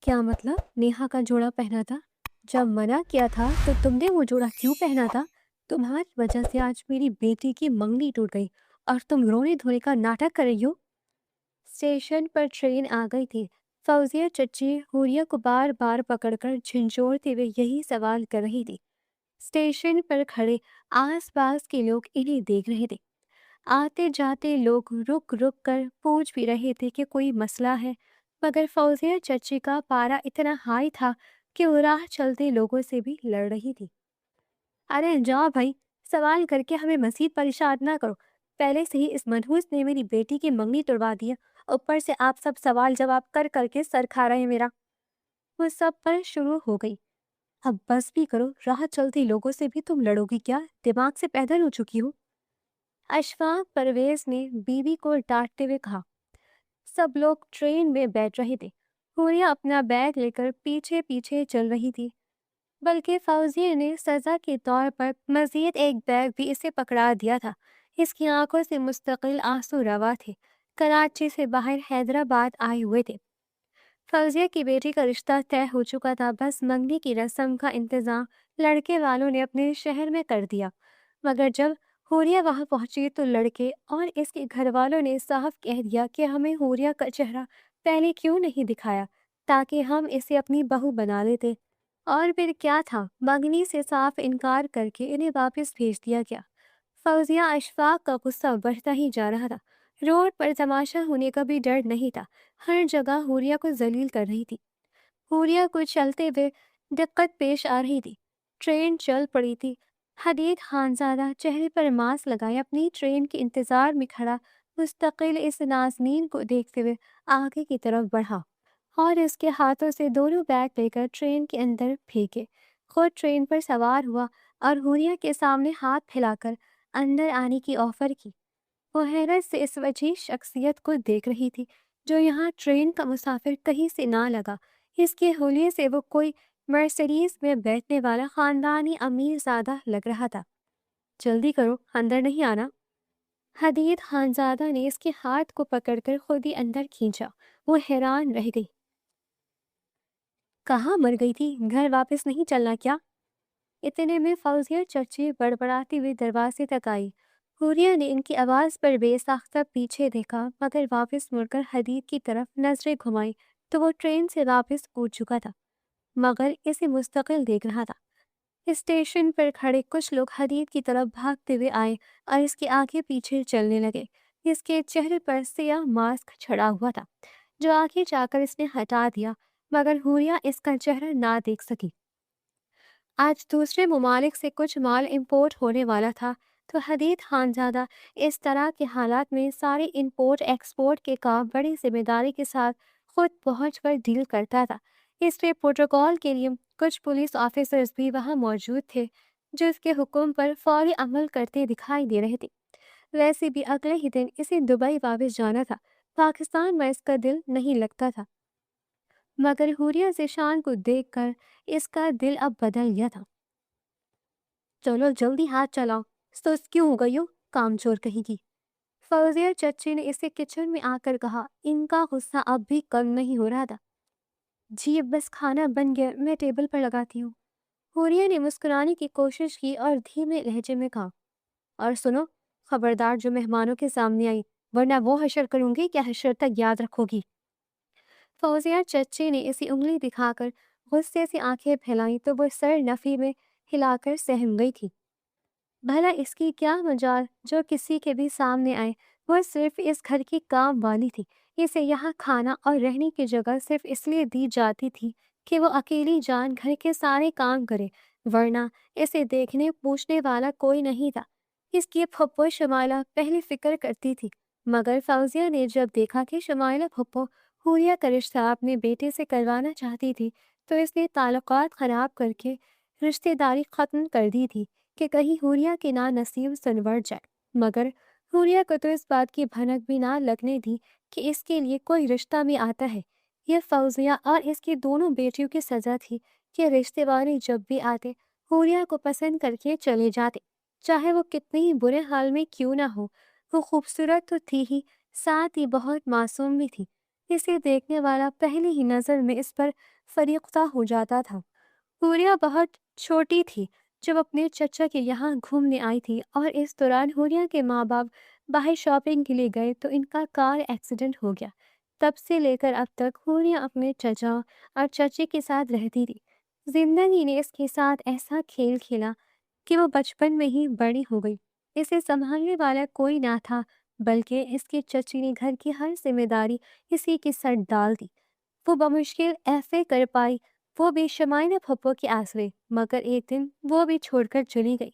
क्या मतलब? नेहा का जोड़ा पहना था? जब मना किया था तो तुमने वो जोड़ा क्यों पहना था? तुम्हारी वजह से आज मेरी बेटी की मंगनी टूट गई और तुम रोने धोने का नाटक कर रही हो। स्टेशन पर ट्रेन आ गई थी। फौजिया चच्ची हुरिया को बार बार पकड़कर झिंझोड़ते हुए यही सवाल कर रही थी। स्टेशन पर खड़े आसपास के लोग इन्हें देख रहे थे। आते जाते लोग रुक रुक कर पूछ भी रहे थे कि कोई मसला है, मगर फौजिया चच्ची का पारा इतना हाई था कि वो राह चलते लोगों से भी लड़ रही थी। अरे जाओ भाई, सवाल करके हमें मजीद परेशान ना करो। पहले से ही इस मनहूस ने मेरी बेटी की मंगनी तुड़वा दी है, ऊपर से आप सब सवाल जवाब कर करके सर खा रहे हैं मेरा। वो सब पर शुरू हो गई। अब बस भी करो, राह चलते लोगों से भी तुम लड़ोगी क्या? दिमाग से पैदल हो चुकी हो। अशफाक परवेज ने बीवी को डांटते हुए कहा। सब लोग ट्रेन में बैठ रहे थे। हुरिया अपना बैग लेकर पीछे पीछे चल रही थी, बल्कि फौजिया ने सजा के तौर पर मजीद एक बैग भी इसे पकड़ा दिया था। इसकी आंखों से मुस्तकिल आंसू रवा थे। कराची से बाहर हैदराबाद आए हुए थे। फौजिया की बेटी का रिश्ता तय हो चुका था, बस मंगनी की रस्म का इंतजाम लड़के वालों ने अपने शहर में कर दिया। मगर जब हुरिया वहां पहुंची तो लड़के और इसके घर वालों ने साफ कह दिया कि हमें हुरिया का चेहरा पहले क्यों नहीं दिखाया, ताकि हम इसे अपनी बहू बना लेते। और फिर क्या था, मंगनी से साफ इनकार करके इन्हें वापस भेज दिया गया। फौजिया अशफाक का गुस्सा बढ़ता ही जा रहा था। रोड पर तमाशा होने का भी डर नहीं था। हर जगह हुरिया को जलील कर रही थी। हुरिया को चलते हुए दिक्कत पेश आ रही थी। ट्रेन चल पड़ी थी। हदीद खानजादा चेहरे पर मास्क लगाए अपनी ट्रेन के इंतजार में खड़ा मुस्तकिल इस नाज़नीन को देखते हुए आगे की तरफ बढ़ा और इसके हाथों से दोनों बैग लेकर ट्रेन के अंदर फेंके। खुद ट्रेन पर सवार हुआ और हुरिया के सामने हाथ फैलाकर अंदर आने की ऑफर की। वो हैरत से इस वजीह शख्सियत को देख रही थी, जो यहाँ ट्रेन का मुसाफिर कहीं से ना लगा। इसके होलिये से वो कोई मर्सिडीज में बैठने वाला खानदानी अमीर ज़्यादा लग रहा था। जल्दी करो, अंदर नहीं आना। हदीद खानजादा ने इसके हाथ को पकड़कर खुद ही अंदर खींचा। वो हैरान रह गई। कहाँ मर गई थी? घर वापस नहीं चलना क्या? इतने में फौजिया चची बड़बड़ाती हुई दरवाजे तक आई। हुरिया ने इनकी आवाज़ पर बेसाख्ता पीछे देखा, मगर वापस मुड़कर हदीद की तरफ नजरें घुमाई तो वो ट्रेन से वापस कूद चुका था, मगर इसे मुस्तकिल देख रहा था। स्टेशन पर खड़े कुछ लोग हदीद की तरफ भागते हुए आए और इसके आगे पीछे चलने लगे। इसके चेहरे पर सियाह मास्क चढ़ा हुआ था, जो आगे जाकर इसने हटा दिया, मगर हुरिया इसका चेहरा ना देख सकी। आज दूसरे ममालिक से कुछ माल इंपोर्ट होने वाला था, तो हदीद खानजादा इस तरह के हालात में सारे इंपोर्ट एक्सपोर्ट के काम बड़ी जिम्मेदारी के साथ खुद पहुंच कर डील करता था। इसलिए प्रोटोकॉल के लिए कुछ पुलिस ऑफिसर्स भी वहां मौजूद थे, जो इसके हुक्म पर फौरी अमल करते दिखाई दे रहे थे। वैसे भी अगले ही दिन इसे दुबई वापस जाना था। पाकिस्तान में इसका दिल नहीं लगता था, मगर हुरिया ज़ेशान को देखकर इसका दिल अब बदल गया था। चलो जल्दी हाथ चलाओ, सुस्त क्यों हो गई हो, कामचोर कहेगी। फौजिया चच्ची ने इसे किचन में आकर कहा। इनका गुस्सा अब भी कम नहीं हो रहा था। जी अब बस खाना बन गया, मैं टेबल पर लगाती हूँ। हुरिया ने मुस्कुराने की कोशिश की और धीमे लहजे में कहा, और सुनो, खबरदार जो मेहमानों के सामने आई, वरना वो हशर करूंगी क्या हशर तक याद रखोगी। फौजिया चच्ची ने इसी उंगली दिखाकर गुस्से से आंखें फैलाई तो वो सर नफी में हिलाकर सहम गई थी। भला इसकी क्या मजाल जो किसी के भी सामने आए। वो सिर्फ इस घर की काम वाली थी। इसे यहाँ खाना और रहने की जगह सिर्फ इसलिए दी जाती थी कि वो अकेली जान घर के सारे काम करे, वरना इसे देखने पूछने वाला कोई नहीं था। इसकी फुप्पो शमाइला पहले फिक्र करती थी, मगर फौजिया ने जब देखा कि शमाइला फुप्पो हुरिया का रिश्ता अपने बेटे से करवाना चाहती थी, तो इसने ताल्लुकात खराब करके रिश्तेदारी खत्म कर दी थी कि कहीं हुरिया के ना नसीब सनवर जाए। मगर हुरिया को तो इस बात की भनक भी ना लगने दी कि इसके लिए कोई रिश्ता भी आता है। यह फौजिया और इसकी दोनों बेटियों की सजा थी कि रिश्ते वाले जब भी आते हुरिया को पसंद करके चले जाते, चाहे वो कितने ही बुरे हाल में क्यों ना हो। वो खूबसूरत तो थी ही, साथ ही बहुत मासूम भी थी। اسے دیکھنے والا پہلی ہی نظر میں اس پر فریفتہ ہو جاتا تھا۔ حوریہ بہت چھوٹی تھی جب اپنے چچا کے یہاں گھومنے آئی تھی، اور اس دوران حوریہ کے ماں باپ باہر شاپنگ کے لیے گئے تو ان کا کار ایکسیڈنٹ ہو گیا۔ تب سے لے کر اب تک حوریہ اپنے چچا اور چچی کے ساتھ رہتی تھی۔ زندگی نے اس کے ساتھ ایسا کھیل کھیلا کہ وہ بچپن میں ہی بڑی ہو گئی۔ اسے سنبھالنے والا کوئی نہ تھا، بلکہ اس کی چچی نے گھر کی ہر ذمہ داری اسی کے سر ڈال دی۔ وہ بمشکل ایسے کر پائی، وہ بھی شمائنہ پھپھو کے آسرے، مگر ایک دن وہ بھی چھوڑ کر چلی گئی۔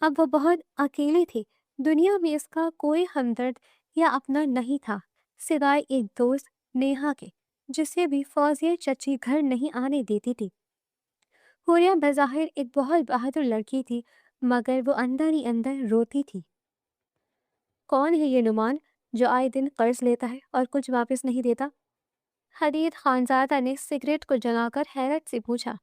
اب وہ بہت اکیلی تھی۔ دنیا میں اس کا کوئی ہمدرد یا اپنا نہیں تھا، سوائے ایک دوست نیہا کے، جسے بھی فوزیہ چچی گھر نہیں آنے دیتی تھی۔ حوریہ بظاہر ایک بہت بہادر لڑکی تھی، مگر وہ اندر ہی اندر روتی تھی۔ کون ہے یہ نعمان جو آئے دن قرض لیتا ہے اور کچھ واپس نہیں دیتا؟ حدید خانزادہ نے سگریٹ کو جلا کر حیرت سے پوچھا۔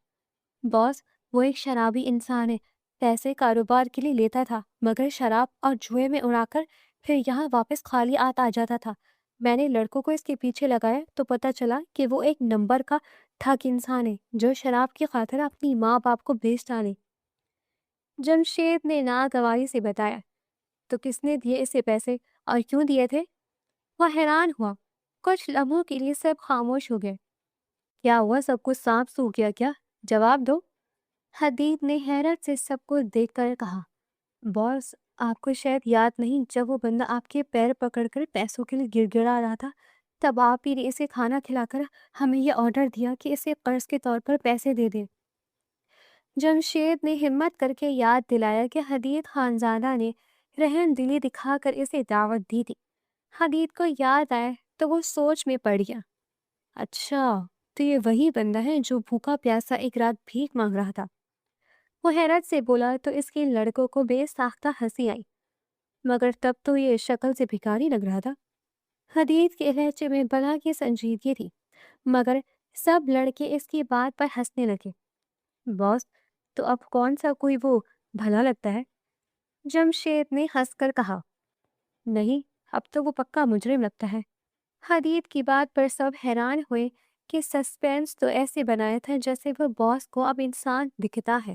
باس، وہ ایک شرابی انسان ہے، پیسے کاروبار کے لیے لیتا تھا، مگر شراب اور جوئے میں اڑا کر پھر یہاں واپس خالی آ جاتا تھا۔ میں نے لڑکوں کو اس کے پیچھے لگایا تو پتہ چلا کہ وہ ایک نمبر کا ٹھگ انسان ہے جو شراب کی خاطر اپنی ماں باپ کو بیچ ڈالے۔ جمشید نے ناگواری سے بتایا۔ تو کس نے دیے اسے پیسے اور کیوں دیے تھے؟ وہ حیران ہوا۔ کچھ لمحوں کے لیے سب خاموش ہو گئے۔ کیا ہوا، سب کچھ صاف سو گیا کیا؟ جواب دو۔ حدید نے حیرت سے سب کو دیکھ کر کہا۔ باس، آپ کو شاید یاد نہیں، جب وہ بندہ آپ کے پیر پکڑ کر پیسوں کے لیے گر گڑا رہا تھا، تب آپ ہی نے اسے کھانا کھلا کر ہمیں یہ آرڈر دیا کہ اسے قرض کے طور پر پیسے دے دیں۔ جمشید نے ہمت کر کے یاد دلایا کہ حدید خانزادہ نے رحم دلی دکھا کر اسے دعوت دی تھی۔ حدید کو یاد آیا تو وہ سوچ میں پڑ گیا۔ اچھا، تو یہ وہی بندہ ہے جو بھوکا پیاسا ایک رات بھیک مانگ رہا تھا۔ وہ حیرت سے بولا تو اس کے لڑکوں کو بے ساختہ ہنسی آئی، مگر تب تو یہ شکل سے بھکاری لگ رہا تھا۔ حدید کے لہجے میں بلا کی سنجیدگی تھی، مگر سب لڑکے اس کی بات پر ہنسنے لگے۔ باس، تو اب کون سا کوئی وہ بھلا لگتا ہے؟ جمشید نے ہنس کر کہا۔ نہیں، اب تو وہ پکا مجرم لگتا ہے۔ حدید کی بات پر سب حیران ہوئے کہ سسپینس تو ایسے بنایا تھا جیسے وہ باس کو اب انسان دکھتا ہے۔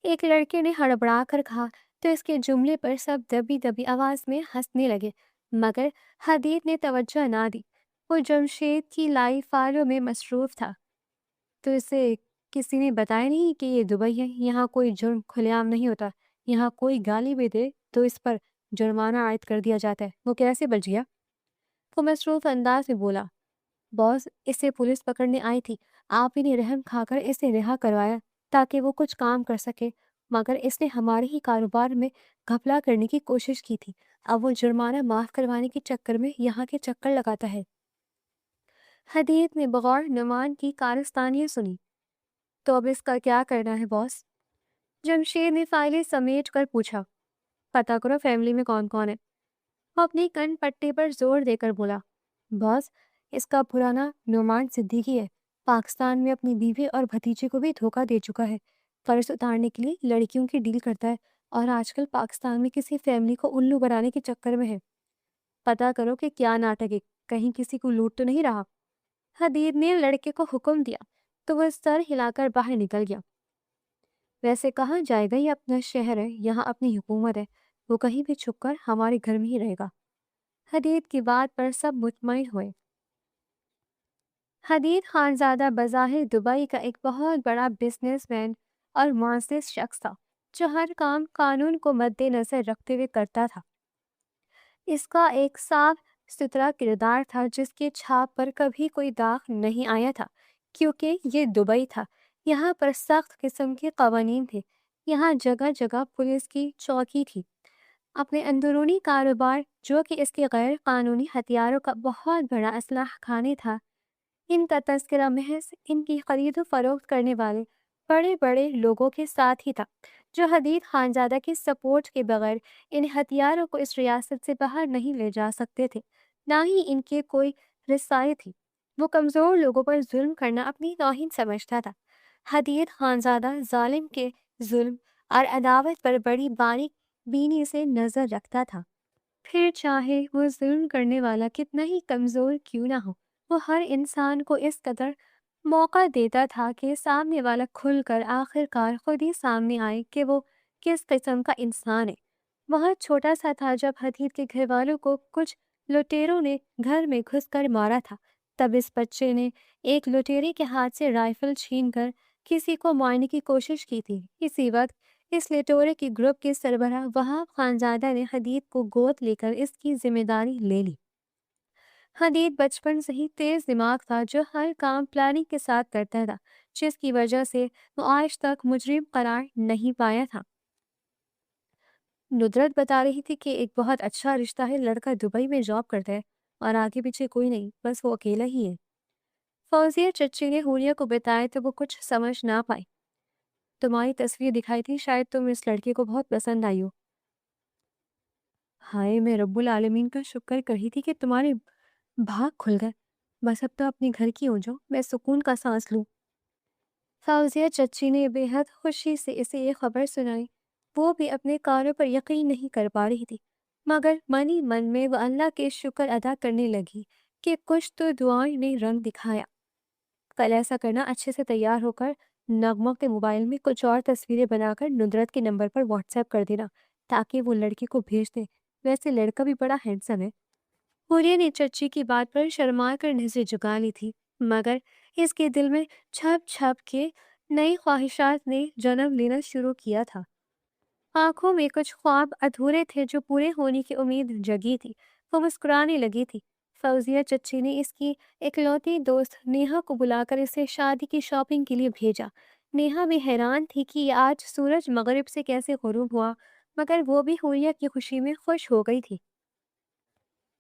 ایک لڑکے نے ہڑبڑا کر کہا تو اس کے جملے پر سب دبی دبی آواز میں ہنسنے لگے، مگر حدید نے توجہ نہ دی۔ وہ جمشید کی لائی فالوں میں مصروف تھا۔ تو اسے کسی نے بتایا نہیں کہ یہ دبئی ہے؟ یہاں کوئی جرم کھلے عام نہیں ہوتا، یہاں کوئی گالی بھی دے تو اس پر جرمانہ عائد کر دیا جاتا ہے۔ وہ کیسے بچ گیا؟ وہ مصروف انداز میں بولا۔ باس، اسے پولیس پکڑنے آئی تھی، آپ ہی نے رحم کھا کر اسے رہا کروایا تاکہ وہ کچھ کام کر سکے، مگر اس نے ہمارے ہی کاروبار میں گھپلا کرنے کی کوشش کی تھی۔ اب وہ جرمانہ معاف کروانے کے چکر میں یہاں کے چکر لگاتا ہے۔ حدید نے بغور نعمان کی کارستانیاں سنی۔ تو اب اس کا کیا کرنا ہے باس؟ جمشید نے فائلیں سمیٹ کر پوچھا۔ پتہ کرو فیملی میں کون کون ہے۔ وہ اپنی کن پٹی پر زور دے کر بولا۔ باس، اس کا پرانا نعمان صدیقی ہے، پاکستان میں اپنی بیوی اور بھتیجے کو بھی دھوکہ دے چکا ہے، قرض اتارنے کے لیے لڑکیوں کی ڈیل کرتا ہے، اور آج کل پاکستان میں کسی فیملی کو الو بنانے کے چکر میں ہے۔ پتہ کرو کہ کیا ناٹک ہے، کہیں کسی کو لوٹ تو نہیں رہا۔ حدید نے لڑکے کو حکم دیا تو وہ سر ہلا کر باہر نکل گیا۔ ویسے کہاں جائے گا، یہ اپنا شہر ہے، یہاں اپنی حکومت ہے، وہ کہیں بھی چھپ کر ہمارے گھر میں ہی رہے گا۔ حدید کی بات پر سب مطمئن ہوئے۔ حدید خانزادہ بظاہر دبئی کا ایک بہت بڑا بزنس مین اور معزز شخص تھا جو ہر کام قانون کو مد نظر رکھتے ہوئے کرتا تھا۔ اس کا ایک صاف ستھرا کردار تھا جس کے چھاپ پر کبھی کوئی داغ نہیں آیا تھا، کیونکہ یہ دبئی تھا۔ یہاں پر سخت قسم کے قوانین تھے، یہاں جگہ جگہ پولیس کی چوکی تھی۔ اپنے اندرونی کاروبار جو کہ اس کے غیر قانونی ہتھیاروں کا بہت بڑا اسلحہ خانے تھا، ان کا تذکرہ محض ان کی خرید و فروخت کرنے والے بڑے بڑے لوگوں کے ساتھ ہی تھا، جو حدید خانزادہ کی سپورٹ کے بغیر ان ہتھیاروں کو اس ریاست سے باہر نہیں لے جا سکتے تھے، نہ ہی ان کے کوئی رسائی تھی۔ وہ کمزور لوگوں پر ظلم کرنا اپنی توہین سمجھتا تھا۔ حدید خانزادہ ظالم کے ظلم اور عداوت پر بڑی باریک بینی سے نظر رکھتا تھا۔ پھر چاہے وہ ظلم کرنے والا کتنا ہی کمزور کیوں نہ ہو، وہ ہر انسان کو اس قدر موقع دیتا تھا کہ سامنے والا کھل کر آخر کار خود ہی سامنے آئے کہ وہ کس قسم کا انسان ہے۔ بہت چھوٹا سا تھا جب حدید کے گھر والوں کو کچھ لٹیروں نے گھر میں گھس کر مارا تھا، تب اس بچے نے ایک لٹیرے کے ہاتھ سے رائفل چھین کر کسی کو مارنے کی کوشش کی تھی۔ اسی وقت اس لٹورے کے گروپ کے سربراہ وہاب خانزادہ نے حدید کو گود لے کر اس کی ذمہ داری لے لی۔ حدید بچپن سے ہی تیز دماغ تھا جو ہر کام پلاننگ کے ساتھ کرتا تھا، جس کی وجہ سے وہ آج تک مجرم قرار نہیں پایا تھا۔ ندرت بتا رہی تھی کہ ایک بہت اچھا رشتہ ہے، لڑکا دبئی میں جاب کرتا ہے اور آگے پیچھے کوئی نہیں، بس وہ اکیلا ہی ہے۔ فوزیہ چچی نے حوریہ کو بتایا تو وہ کچھ سمجھ نہ پائی۔ تمہاری تصویر دکھائی تھی، شاید تم اس لڑکے کو بہت پسند آئی ہو۔ ہائے، میں رب العالمین کا شکر کر رہی تھی کہ تمہارے بھاگ کھل گئے۔ بس اب تو اپنے گھر کی ہو جاؤ، میں سکون کا سانس لوں۔ فوزیہ چچی نے بے حد خوشی سے اسے یہ خبر سنائی۔ وہ بھی اپنے کانوں پر یقین نہیں کر پا رہی تھی، مگر منی من میں وہ اللہ کے شکر ادا کرنے لگی کہ کچھ تو دعائیں نے رنگ دکھایا۔ کل ایسا کرنا، اچھے سے تیار ہو کر نغمہ کے موبائل میں کچھ اور تصویریں بنا کر ندرت کے نمبر پر واٹس ایپ کر دینا تاکہ وہ لڑکی کو بھیج دے۔ ویسے لڑکا بھی بڑا ہینڈسم ہے۔ حوریہ نے چچی کی بات پر شرما کر نظریں جھکا لی تھی، مگر اس کے دل میں چھپ چھپ کے نئی خواہشات نے جنم لینا شروع کیا تھا۔ آنکھوں میں کچھ خواب ادھورے تھے جو پورے ہونے کی امید جگی تھی۔ وہ مسکرانے لگی تھی۔ فوزیہ چچی نے اس کی اکلوتی دوست نیہا کو بلا کر اسے شادی کی شاپنگ کے لیے بھیجا۔ نیہا بھی حیران تھی کہ آج سورج مغرب سے کیسے غروب ہوا، مگر وہ بھی حوریہ کی خوشی میں خوش ہو گئی تھی۔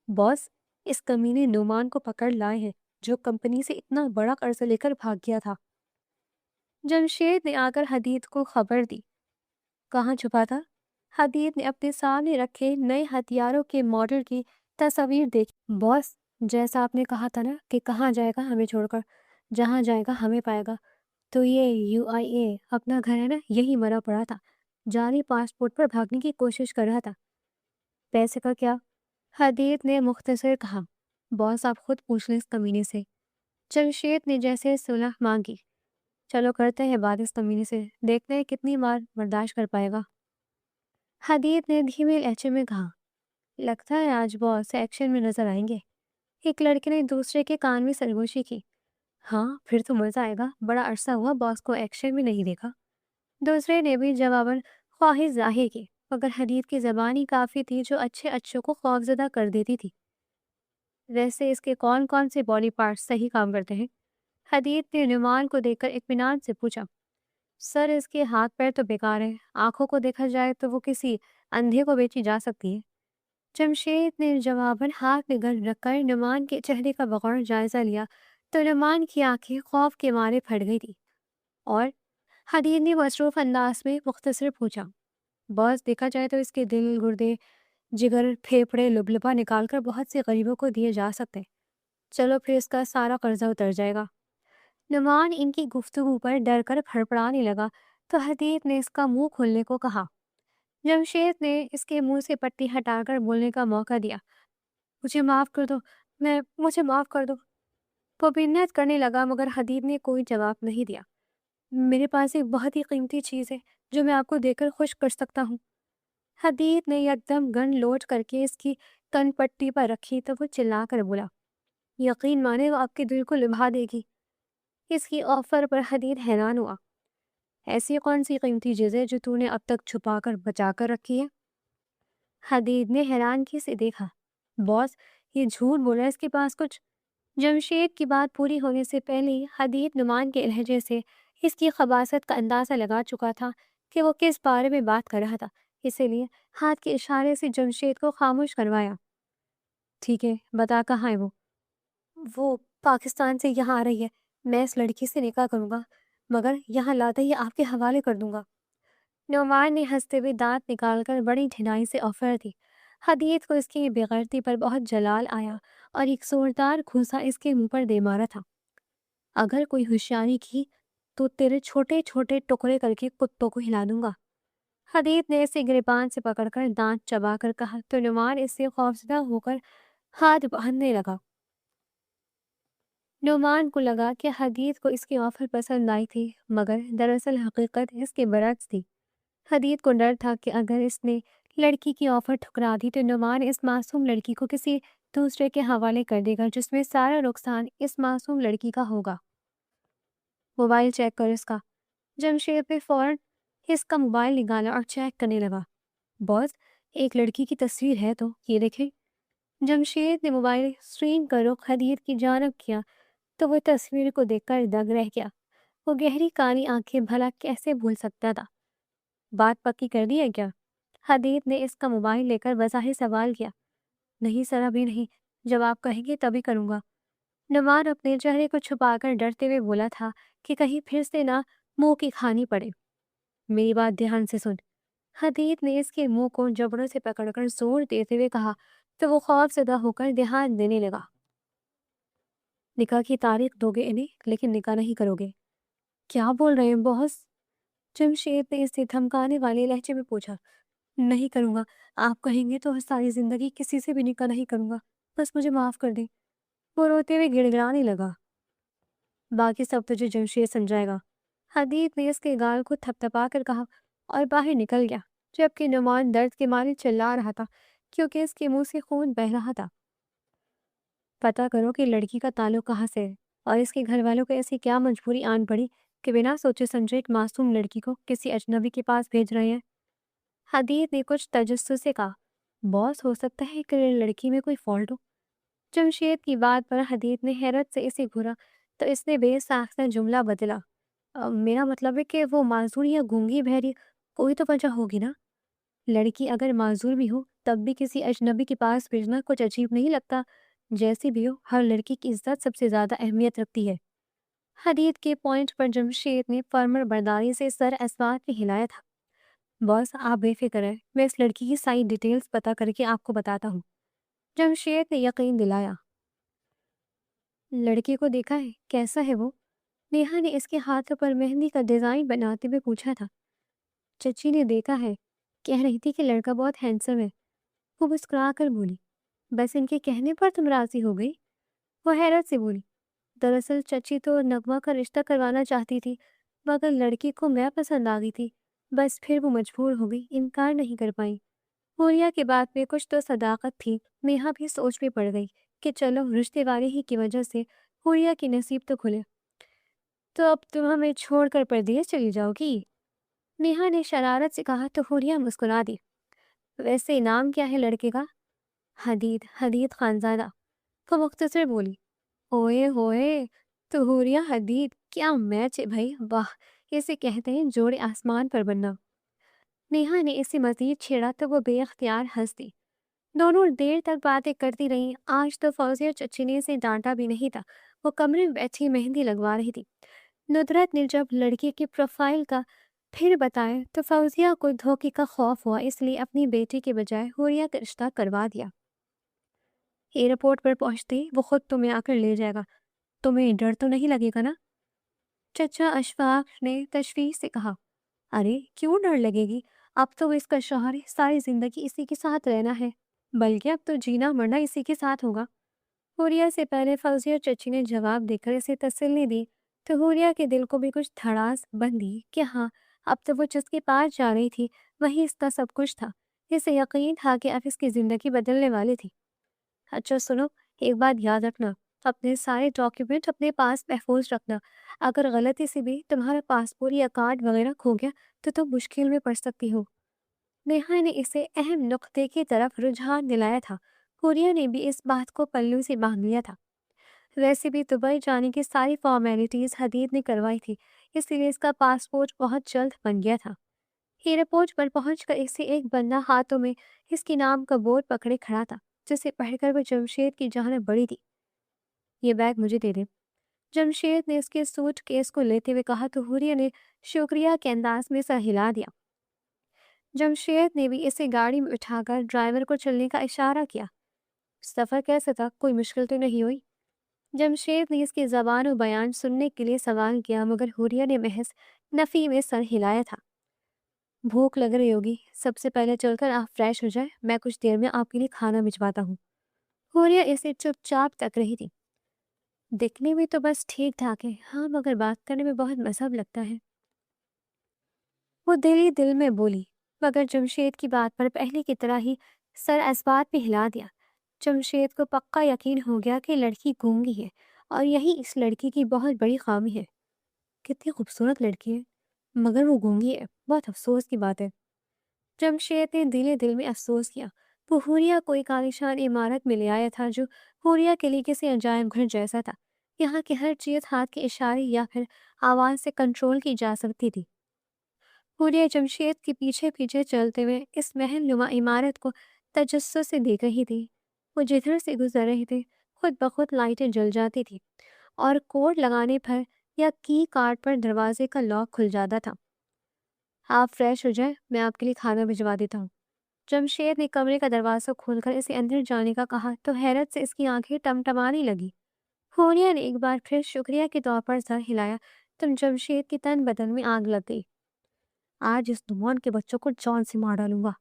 باس، اس کمینے نعمان کو پکڑ لائے ہیں جو کمپنی سے اتنا بڑا قرض لے کر بھاگ گیا تھا۔ جمشید نے آ کر حدید کو خبر دی۔ کہاں چھپا تھا؟ حدید نے اپنے سامنے رکھے نئے ہتھیاروں کے ماڈل کی تصاویر دیکھی۔ باس، جیسا آپ نے کہا تھا نا کہ کہاں جائے گا ہمیں چھوڑ کر، جہاں جائے گا ہمیں پائے گا، تو یہ UIA اپنا گھر ہے نا، یہی مرا پڑا تھا، جعلی پاسپورٹ پر بھاگنے کی کوشش کر رہا تھا۔ پیسے کا کیا؟ حدید نے مختصر کہا۔ باس، آپ خود پوچھ لیں اس کمینے سے۔ جمشید نے جیسے صلح مانگی۔ چلو کرتے ہیں بات اس کمینے سے، دیکھتے ہیں کتنی بار برداشت کر پائے گا۔ حدید نے دھیمے لہجے میں کہا۔ لگتا ہے آج باس ایکشن میں نظر آئیں گے۔ ایک لڑکے نے دوسرے کے کان میں سرگوشی کی۔ ہاں، پھر تو مزہ آئے گا، بڑا عرصہ ہوا باس کو ایکشن میں نہیں دیکھا۔ دوسرے نے بھی جواباً خواہش ظاہر کی، مگر حدید کی زبان ہی کافی تھی جو اچھے اچھوں کو خوفزدہ کر دیتی تھی۔ ویسے اس کے کون کون سے باڈی پارٹس صحیح کام کرتے ہیں؟ حدید نے نعمان کو دیکھ کر اطمینان سے پوچھا۔ سر، اس کے ہاتھ پیر تو بیکار ہیں، آنکھوں کو دیکھا جائے تو وہ کسی اندھے کو بیچی جا سکتی ہے۔ جمشید نے جواباً ہاتھ میں گن رکھ کر نعمان کے چہرے کا بغور جائزہ لیا تو نعمان کی آنکھیں خوف کے مارے پھٹ گئی تھی۔ اور حدید نے مصروف انداز میں مختصر پوچھا۔ باس، دیکھا جائے تو اس کے دل، گردے، جگر، پھیپھڑے، لبلبا نکال کر بہت سے غریبوں کو دیے جا سکتے۔ چلو پھر اس کا سارا قرضہ اتر جائے گا۔ نعمان ان کی گفتگو پر ڈر کر پھڑپڑانے لگا تو حدید نے اس کا منہ کھولنے کو کہا۔ جمشید نے اس کے منہ سے پٹی ہٹا کر بولنے کا موقع دیا۔ مجھے معاف کر دو، مجھے معاف کر دو۔ وہ منت کرنے لگا مگر حدید نے کوئی جواب نہیں دیا۔ میرے پاس ایک بہت ہی قیمتی چیز ہے جو میں آپ کو دے کر خوش کر سکتا ہوں۔ حدید نے یکدم گن لوڈ کر کے اس کی کن پٹی پر رکھی تو وہ چلا کر بولا، یقین مانے وہ آپ کے دل کو لبھا دے گی۔ اس کی آفر پر حدید حیران ہوا۔ ایسی کون سی قیمتی چیزیں جو تو نے اب تک چھپا کر بچا کر رکھی ہے؟ حدید نے حیرانگی سے دیکھا۔ باس، یہ جھوٹ بولا، اس کے پاس کچھ۔ جمشید کی بات پوری ہونے سے پہلے ہی حدید نعمان کے لہجے سے اس کی خباثت کا اندازہ لگا چکا تھا کہ وہ کس بارے میں بات کر رہا تھا، اسی لیے ہاتھ کے اشارے سے جمشید کو خاموش کروایا۔ ٹھیک ہے، بتا کہاں ہے وہ؟ وہ پاکستان سے یہاں آ رہی ہے، میں اس لڑکی سے نکاح کروں گا، مگر یہاں لاتے ہی آپ کے حوالے کر دوں گا۔ نعمان نے ہنستے ہوئے دانت نکال کر بڑی ڈھنائی سے آفر دی۔ حدید کو اس کی بے غیرتی پر بہت جلال آیا اور ایک زوردار گھوسا اس کے منہ پر دے مارا تھا۔ اگر کوئی ہوشیاری کی تو تیرے چھوٹے چھوٹے ٹکڑے کر کے کتوں کو ہلا دوں گا۔ حدیث نے اسے گریبان سے پکڑ کر دانت چبا کر کہا تو نعمان اس سے خوفزدہ ہو کر ہاتھ باندھنے لگا۔ نعمان کو لگا کہ حدیث کو اس کی آفر پسند آئی تھی، مگر دراصل حقیقت اس کے برعکس تھی۔ حدیث کو ڈر تھا کہ اگر اس نے لڑکی کی آفر ٹھکرا دی تو نعمان اس معصوم لڑکی کو کسی دوسرے کے حوالے کر دے گا، جس میں سارا نقصان اس معصوم لڑکی کا ہوگا۔ موبائل چیک کر اس کا۔ جمشید نے فوراً اس کا موبائل نکالا اور چیک کرنے لگا۔ باس، ایک لڑکی کی تصویر ہے تو یہ دیکھیں۔ جمشید نے موبائل اسکرین کا رخ حدیث کی جانب کیا تو وہ تصویر کو دیکھ کر دنگ رہ گیا۔ وہ گہری کالی آنکھیں بھلا کیسے بھول سکتا تھا؟ بات پکی کر دی ہے کیا؟ حدیث نے اس کا موبائل لے کر بظاہر سوال کیا۔ نہیں سر، ابھی نہیں، جب آپ کہیں گے تبھی کروں گا۔ نعمان اپنے چہرے کو چھپا کر ڈرتے ہوئے بولا تھا کہ کہیں پھر سے نہ منہ کی کھانی پڑے۔ میری بات دھیان سے سن۔ حدیث نے اس کے منہ کو جبڑوں سے پکڑ کر زور دیتے ہوئے کہا تو وہ خوف زدہ ہو کر دھیان دینے لگا۔ نکاح کی تاریخ دو گے انہیں، لیکن نکاح نہیں کرو گے۔ کیا بول رہے ہیں باس؟ جمشید نے اس سے دھمکانے والے لہجے میں پوچھا۔ نہیں کروں گا، آپ کہیں گے تو ساری زندگی کسی سے بھی نکاح نہیں کروں گا، بس مجھے معاف کر دیں۔ وہ روتے ہوئے گڑ گڑانے لگا۔ باقی سب تجھے جمشید سمجھائے گا۔ حدیث نے اس کے گال کو تھپ تھپا کر کہا اور باہر نکل گیا، جبکہ نعمان درد کے مارے چلا رہا تھا کیونکہ اس کے منہ سے خون بہہ رہا تھا۔ پتہ کرو کہ لڑکی کا تعلق کہاں سے ہے اور اس کے گھر والوں کو ایسی کیا مجبوری آن پڑی کہ بنا سوچے سمجھے ایک معصوم لڑکی کو کسی اجنبی کے پاس بھیج رہے ہیں۔ حدیث نے کچھ تجسس سے کہا، باس ہو سکتا ہے کہ لڑکی میں کوئی فالٹ ہو۔ جمشید کی بات پر حدیث نے حیرت سے اسے گھورا تو اس نے بے ساختہ جملہ بدلا۔ میرا مطلب ہے کہ وہ معذور یا گونگی بہری کوئی تو وجہ ہوگی نا۔ لڑکی اگر معذور بھی ہو تب بھی کسی اجنبی کے پاس بھیجنا کچھ عجیب نہیں لگتا؟ جیسی بھی ہو، ہر لڑکی کی عزت سب سے زیادہ اہمیت رکھتی ہے۔ حدیث کے پوائنٹ پر جمشید نے فرمر برداری سے سر اسبات میں ہلایا تھا۔ باس آپ بے فکر ہیں، میں اس لڑکی کی ساری ڈیٹیلز پتا کر کے آپ کو بتاتا ہوں۔ جمشید نے یقین دلایا۔ لڑکی کو دیکھا ہے؟ کیسا ہے وہ؟ نیہا نے اس کے ہاتھوں پر مہندی کا ڈیزائن بناتے ہوئے پوچھا تھا۔ چچی نے دیکھا ہے، کہہ رہی تھی کہ لڑکا بہت ہینڈسم ہے۔ وہ مسکرا کر بولی، بس ان کے کہنے پر تم راضی ہو گئی؟ وہ حیرت سے بولی، دراصل چچی تو نغمہ کا رشتہ کروانا چاہتی تھی، مگر لڑکی کو میں پسند آ گئی تھی، بس پھر وہ مجبور ہو گئی، انکار نہیں کر پائی۔ حوریہ کی بات میں کچھ تو صداقت تھی۔ نیہا بھی سوچ میں پڑ گئی کہ چلو رشتے والے ہی کی وجہ سے حوریہ کی نصیب تو کھلے۔ تو اب تم ہمیں چھوڑ کر پردیس چلی جاؤ گی؟ نیہا نے شرارت سے کہا تو حوریہ مسکرا دی۔ ویسے نام کیا ہے لڑکے کا؟ حدید خانزادہ۔ وہ مختصر بولی۔ اوئے ہوئے، تو حوریہ حدید، کیا میچ ہے بھائی، واہ، اسے کہتے ہیں جوڑے آسمان پر بننا۔ نیہا نے اسے مزید چھیڑا تو وہ بے اختیار ہنس دی۔ دونوں دیر تک باتیں کرتی رہیں۔ آج تو فوزیہ چچی نے اسے ڈانٹا بھی نہیں تھا، وہ کمرے میں بیٹھی مہندی لگوا رہی تھی۔ ندرت نے جب لڑکی کی پروفائل کا پھر بتایا تو فوزیہ کو دھوکے کا خوف ہوا، اس لیے اپنی بیٹی کے بجائے حوریہ کا رشتہ کروا دیا۔ ایئرپورٹ پر پہنچتے وہ خود تمہیں آ کر لے جائے گا، تمہیں ڈر تو نہیں لگے گا نا؟ چچا اشفاق نے تشویش سے کہا۔ ارے کیوں ڈر لگے گی، اب تو اس کا شوہر ہے، ساری زندگی اسی کے ساتھ رہنا ہے، بلکہ اب تو جینا مرنا اسی کے ساتھ ہوگا۔ حوریہ سے پہلے فوزیہ چچی نے جواب دے کر اسے تسلی دی تو حوریہ کے دل کو بھی کچھ دھڑاس بندھی کہ ہاں، اب تو وہ جس کے پاس جا رہی تھی وہی اس کا سب کچھ تھا۔ اسے یقین تھا کہ اب اس کی زندگی بدلنے والی تھی۔ اچھا سنو، ایک بات یاد رکھنا، اپنے سارے ڈاکیومنٹ اپنے پاس محفوظ رکھنا۔ اگر غلطی سے بھی تمہارا پاسپورٹ یا کارڈ وغیرہ کھو گیا تو تم مشکل میں پڑ سکتی ہو۔ نیہا نے اسے اہم نقطے کی طرف رجحان دلایا تھا۔ حوریہ نے بھی اس بات کو پلو سے باندھ لیا تھا۔ ویسے بھی دبئی جانے کی ساری فارمیلٹیز حدید نے کروائی تھی، اس لیے اس کا پاسپورٹ بہت جلد بن گیا تھا۔ ایئرپورٹ پر پہنچ کر اسے ایک بندہ ہاتھوں میں اس کے نام کا بورڈ پکڑے کھڑا تھا، جسے پڑھ کر وہ جمشید کی جانب بڑھی تھی۔ یہ بیگ مجھے دے دے۔ جمشید نے اس کے سوٹ کیس کو لیتے ہوئے کہا تو حوریہ نے شکریہ کے انداز میں سر ہلا دیا۔ جمشید نے بھی اسے گاڑی میں اٹھا کر ڈرائیور کو چلنے کا اشارہ کیا۔ سفر کیسا تھا، کوئی مشکل تو نہیں ہوئی؟ جمشید نے اس کی زبان و بیان سننے کے لیے سوال کیا، مگر حوریہ نے محض نفی میں سر ہلایا تھا۔ भूख लग रही होगी, सबसे पहले चलकर आप फ्रेश हो जाए, मैं कुछ देर में आपके लिए खाना भिजवाता हूँ। हुरिया इसे चुपचाप तक रही थी। दिखने में तो बस ठीक ठाक है, हाँ, मगर बात करने में बहुत मजहब लगता है, वो दिल ही दिल में बोली। मगर जमशेद की बात पर पहले की तरह ही सर इस्बात में हिला दिया। जमशेद को पक्का यकीन हो गया कि लड़की गूंगी है और यही इस लड़की की बहुत बड़ी खामी है। कितनी खूबसूरत लड़की है, मगर वो गूंगी है, बहुत अफसोस की बात है। जमशेद ने दिले दिल में अफसोस किया। वो हुरिया को एक आलीशान इमारत में ले आया था जो हुरिया के लिए किसी अजायब घर जैसा था। यहाँ की हर चीज हाथ के इशारे या फिर आवाज से कंट्रोल की जा सकती थी। हुरिया जमशेद के पीछे पीछे चलते हुए इस महल नुमा इमारत को तजस्सुस से देख रही थी। वो जिधर से गुजर रहे थे खुद ब खुद लाइटें जल जाती थी और कोड लगाने पर या की कार्ड पर दरवाजे का लॉक खुल जाता था। आप फ्रेश हो जाए, मैं आपके लिए खाना भिजवा देता हूँ। जमशेद ने कमरे का दरवाजा खोलकर इसे अंदर जाने का कहा तो हैरत से इसकी आंखें टमटमाने लगी। होनिया ने एक बार फिर शुक्रिया के तौर पर सर हिलाया तो जमशेद की तन बदन में आग लग गई। आज इस दुमान के बच्चों को जान से मार डालूंगा,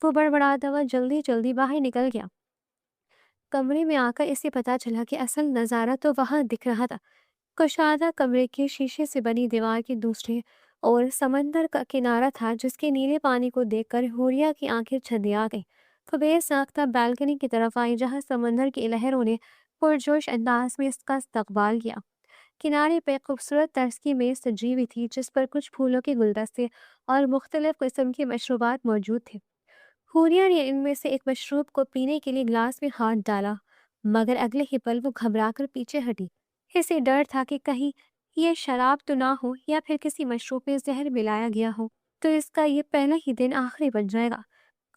वो बड़बड़ाता हुआ जल्दी जल्दी बाहर निकल गया। कमरे में आकर इसे पता चला कि असल नजारा तो वहां दिख रहा था। कुशादा कमरे के शीशे से बनी दीवार के दूसरे और समंदर का किनारा था जिसके नीले पानी को देखकर हुरिया की आंखें छंदिया गई। वो बेसाख्ता बालकनी की तरफ आई जहां समंदर की लहरों ने पुरजोश अंदाज में इसका इस्तकबाल किया। किनारे पे खूबसूरत तर्ज की मेज सजी हुई थी जिस पर कुछ फूलों के गुलदस्ते और मुख्तलिफ किस्म के मशरूबात मौजूद थे। हुरिया ने इनमें से एक मशरूब को पीने के लिए ग्लास में हाथ डाला, मगर अगले ही पल वो घबराकर पीछे हटी। इसे डर था कि कहीं ये शराब तो ना हो या फिर किसी मशरूब में जहर मिलाया गया हो, तो इसका ये पहला ही दिन आखिरी बन जाएगा।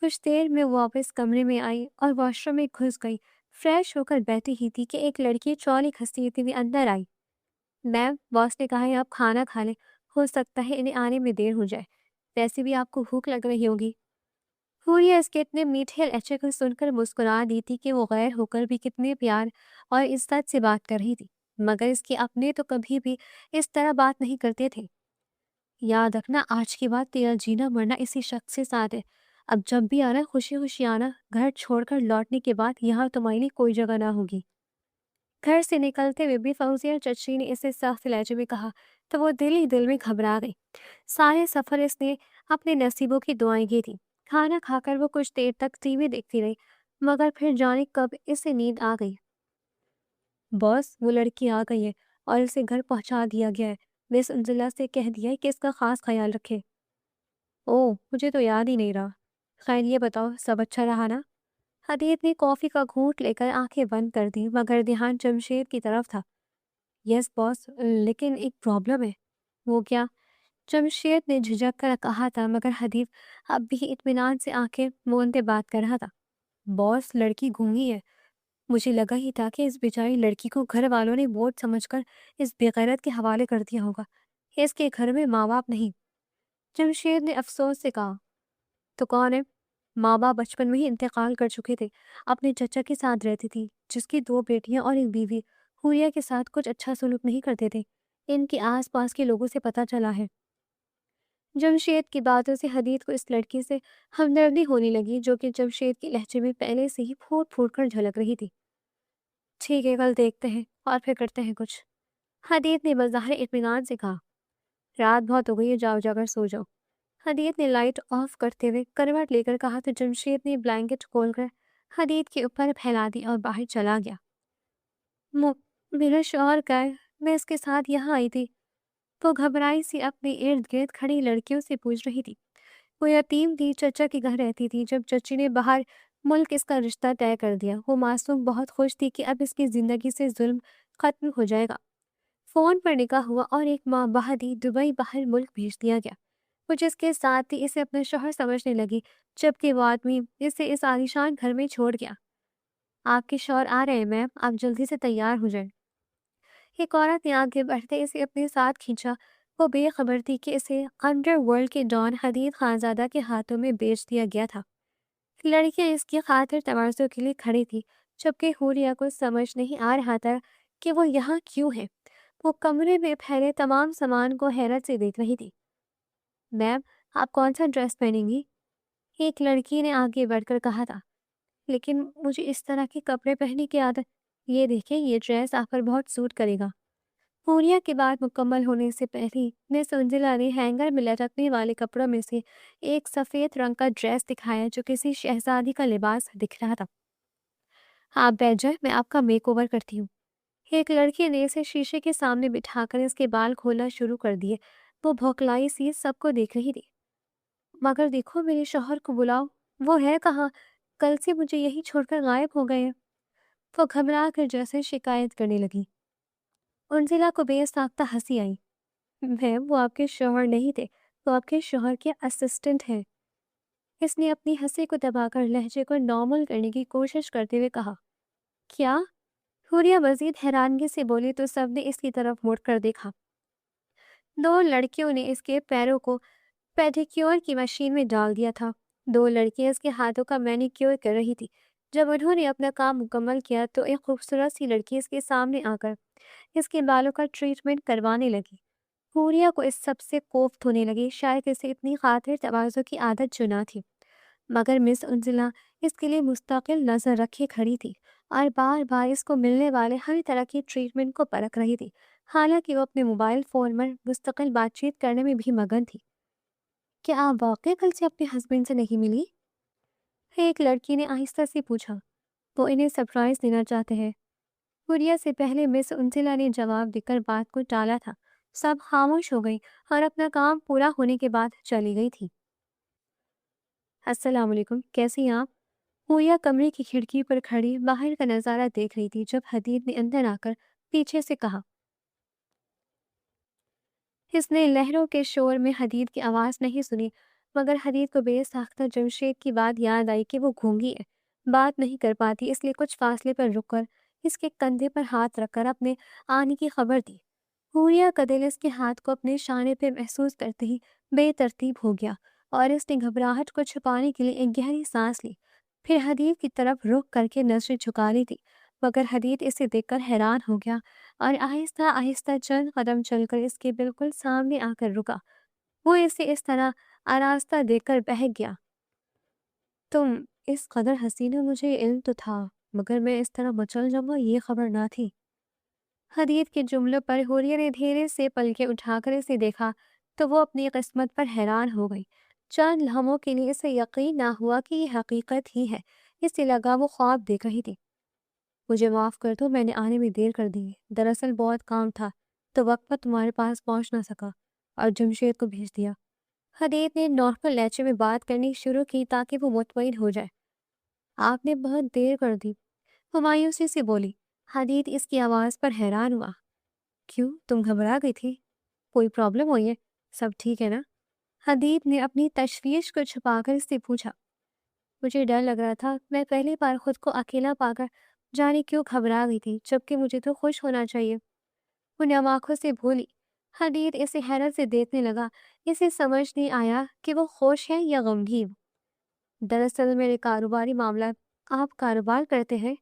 कुछ देर में वो वापस कमरे में आई और वॉशरूम में घुस गई। फ्रेश होकर बैठी ही थी कि एक लड़की चौली खसीती हुई अंदर आई। मैम, बॉस ने कहा है आप खाना खा लें, हो सकता है इन्हें आने में देर हो जाए, वैसे भी आपको भूख लग रही होगी। हुरिया इसके इतने मीठे लहजे को सुनकर मुस्कुरा दी थी कि वो गैर होकर भी कितने प्यार और इज्जत से बात कर रही थी, मगर इसके अपने तो कभी भी इस तरह बात नहीं करते थे। याद रखना, आज के बाद तेरा जीना मरना इसी शख्स के साथ है। अब जब भी आना खुशी खुशी आना, घर छोड़कर लौटने के बाद यहाँ तुम्हारे लिए कोई जगह ना होगी। घर से निकलते हुए भी फौजिया चची ने इसे सख्त लहजे में कहा तो वो दिल ही दिल में घबरा गई। सारे सफर इसने अपने नसीबों की दुआएं की थी। खाना खाकर वो कुछ देर तक टीवी देखती रही, मगर फिर जाने कब इसे नींद आ गई। बॉस, वो लड़की आ गई है और इसे घर पहुंचा दिया गया है। मिस अंजुला से कह दिया है कि इसका खास ख्याल रखे। ओह, मुझे तो याद ही नहीं रहा। खैर, ये बताओ सब अच्छा रहा ना? हदीत ने कॉफी का घूंट लेकर आंखें बंद कर दी, मगर ध्यान जमशेद की तरफ था। यस बॉस, लेकिन एक प्रॉब्लम है। वो क्या? जमशेद ने झिझक कर कहा था, मगर हदीफ अब भी इत्मीनान से आंखें मूंदे बात कर रहा था। बॉस, लड़की गूंगी है। मुझे लगा ही था कि इस बेचारी लड़की को घर वालों ने बोझ समझकर इस बेगैरत के हवाले कर दिया होगा। इसके घर में माँ बाप नहीं। जमशेद ने अफसोस से कहा। तो कौन है? माँ बाप बचपन में ही इंतकाल कर चुके थे। अपने चचा के साथ रहती थी जिसकी दो बेटियां और एक बीवी। हुरिया के साथ कुछ अच्छा सलूक नहीं करते थे, इनके आसपास के लोगों से पता चला है। जमशेद की बातों से हदीद को इस लड़की से हमदर्दी होने लगी जो कि जमशेद के लहजे में पहले से ही फूट फूट कर झलक रही थी। ठीक है, कल देखते हैं और फिर करते हैं कुछ, हदीद ने बज़ाहिर इत्मीनान से कहा। रात बहुत हो गई है, जाओ जाकर सो जाओ। हदीद ने लाइट ऑफ करते हुए करवट लेकर कहा तो जमशेद ने ब्लैंकेट खोलकर हदीद के ऊपर फैला दी और बाहर चला गया। मु- मेरा शौहर का है, मैं इसके साथ यहाँ आई थी। वो घबराई सी अपने इर्द गिर्द खड़ी लड़कियों से पूछ रही थी। वो यतीम थी, चचा के घर रहती थी। जब चची ने बाहर मुल्क इसका रिश्ता तय कर दिया, वो मासूम बहुत खुश थी कि अब इसकी जिंदगी से जुल्म खत्म हो जाएगा। फोन पर निकाह हुआ और एक माह बाद ही दुबई बाहर मुल्क भेज दिया गया। वो जिसके साथ ही इसे अपना शौहर समझने लगी, जबकि वो आदमी इसे इस आलीशान घर में छोड़ गया। आपके शौहर आ रहे हैं मैम, आप जल्दी से तैयार हो जाएं। एक औरत ने आगे बढ़ते इसे अपने साथ खींचा। वो बेखबर थी कि इसे अंडरवर्ल्ड के डॉन हदीद खानजादा के हाथों में बेच दिया गया था। लड़कियां इसकी खातिर तवाज़ुन के लिए खड़ी थी, जबकि हुरिया को समझ नहीं आ रहा था कि वो यहाँ क्यों है। वो कमरे में फैले तमाम सामान को हैरत से देख रही थी। मैम, आप कौन सा ड्रेस पहनेंगी? एक लड़की ने आगे बढ़कर कहा था। लेकिन मुझे इस तरह के कपड़े पहनने की आदत। ये देखिए, ये ड्रेस आप पर बहुत सूट करेगा। पूरिया की बात मुकम्मल होने से पहले ही मिस उंजिला ने हैंगर में लटकने वाले कपड़ों में से एक सफेद रंग का ड्रेस दिखाया जो किसी शहजादी का लिबास दिख रहा था। आप बैठ जाए, मैं आपका मेकओवर करती हूँ। एक लड़की ने इसे शीशे के सामने बिठाकर इसके बाल खोलना शुरू कर दिए। वो भौखलाई सी सबको देख रही थी। मगर देखो, मेरे शौहर को बुलाओ। वो है कहाँ? कल से मुझे यही छोड़कर गायब हो गए हैं। वो घबरा कर जैसे शिकायत करने लगी। उर्जिला को बेसाख्ता हंसी आई। मैम, वो आपके शौहर नहीं थे, वो आपके शौहर के असिस्टेंट हैं। इसने अपनी हंसी को दबाकर लहजे को नॉर्मल करने की कोशिश करते हुए कहा। क्या? हुरिया मजीद हैरानगी से बोली तो सबने इसकी तरफ मुड़कर देखा। दो लड़कियों ने इसके पैरों को पेडिक्योर की मशीन में डाल दिया था। दो लड़कियां इसके हाथों का मैनिक्योर कर रही थी। जब उन्होंने अपना काम मुकम्मल किया तो एक खूबसूरत सी लड़की इसके सामने आकर इसके बालों का ट्रीटमेंट करवाने लगी। हुरिया को इस सब से कोफ्त होने लगी। शायद इसे इतनी खातिर तवाज़ो की आदत जो ना थी, मगर मिस उंजिला इसके लिए मुस्तकिल नजर रखे खड़ी थी और बार बार इसको मिलने वाले हर तरह की ट्रीटमेंट को परख रही थी। हालांकि वो अपने मोबाइल फ़ोन पर मुस्तकिल बातचीत करने में भी मगन थी। क्या आप वाकई कल से अपने हस्बैंड से नहीं मिली? एक लड़की ने आहिस्ता से पूछा। वो इन्हें सरप्राइज देना चाहते हैं। हुरिया से पहले मिस उंजिला ने जवाब देकर बात को टाला था। सब खामोश हो गई और अपना काम पूरा होने के बाद चली गई थी। अस्सलाम वालेकुम, कैसी हैं आप? हुरिया कमरे की खिड़की पर खड़ी बाहर का नज़ारा देख रही थी जब हदीद ने अंदर आकर पीछे से कहा। इसने लहरों के शोर में हदीद की आवाज़ नहीं सुनी, मगर हदीद को बेसाख्ता जमशेद की बात याद आई कि वो गूंगी है, बात नहीं कर पाती, इसलिए कुछ फासले पर रुककर इसके कंधे पर हाथ रखकर अपने आने की खबर दी। हुरिया का दिल इसके हाथ को अपने शाने पे महसूस करते ही बेतरतीब हो गया और इसने घबराहट को छुपाने के लिए एक गहरी सांस ली। फिर हदीद की तरफ रुख करके नजरें झुका ली थी, मगर हदीद इसे देखकर हैरान हो गया और आहिस्ता आहिस्ता चंद कदम चलकर इसके बिल्कुल सामने आकर रुका। वो इसे इस तरह आरास्ता देखकर बहक गया। तुम इस कदर हसीन हो, मुझे इल्म तो था, मगर मैं इस तरह मचल जाऊंगा ये खबर ना थी। हदीद के जुमलों पर हुरिया ने धीरे से पलके उठाकर इसे देखा तो वो अपनी किस्मत पर हैरान हो गई। चंद लम्हों के लिए इसे यकीन ना हुआ कि ये हकीकत ही है। इसे लगा वो ख्वाब देख रही थी। मुझे माफ़ कर दो, मैंने आने में देर कर दी। दरअसल बहुत काम था तो वक्त पर तुम्हारे पास पहुंच ना सका और जमशेद को भेज दिया। हदीद ने नॉर्मल लहजे में बात करनी शुरू की ताकि वो मुतमईन हो जाए। आपने बहुत देर कर दी, वो मायूसी से बोली। हदीद इसकी आवाज़ पर हैरान हुआ। क्यों, तुम घबरा गई थी? कोई प्रॉब्लम हुई है? सब ठीक है ना? हदीद ने अपनी तशवीश को छुपाकर इससे पूछा। मुझे डर लग रहा था, मैं पहली बार खुद को अकेला पाकर जाने क्यों घबरा गई थी, जबकि मुझे तो खुश होना चाहिए। वो नम आंखों से बोली। हदीद इसे हैरत से देखने लगा। इसे समझ नहीं आया कि वो खुश है या गमगीन। दरअसल मेरे कारोबारी मामला। आप कारोबार करते हैं?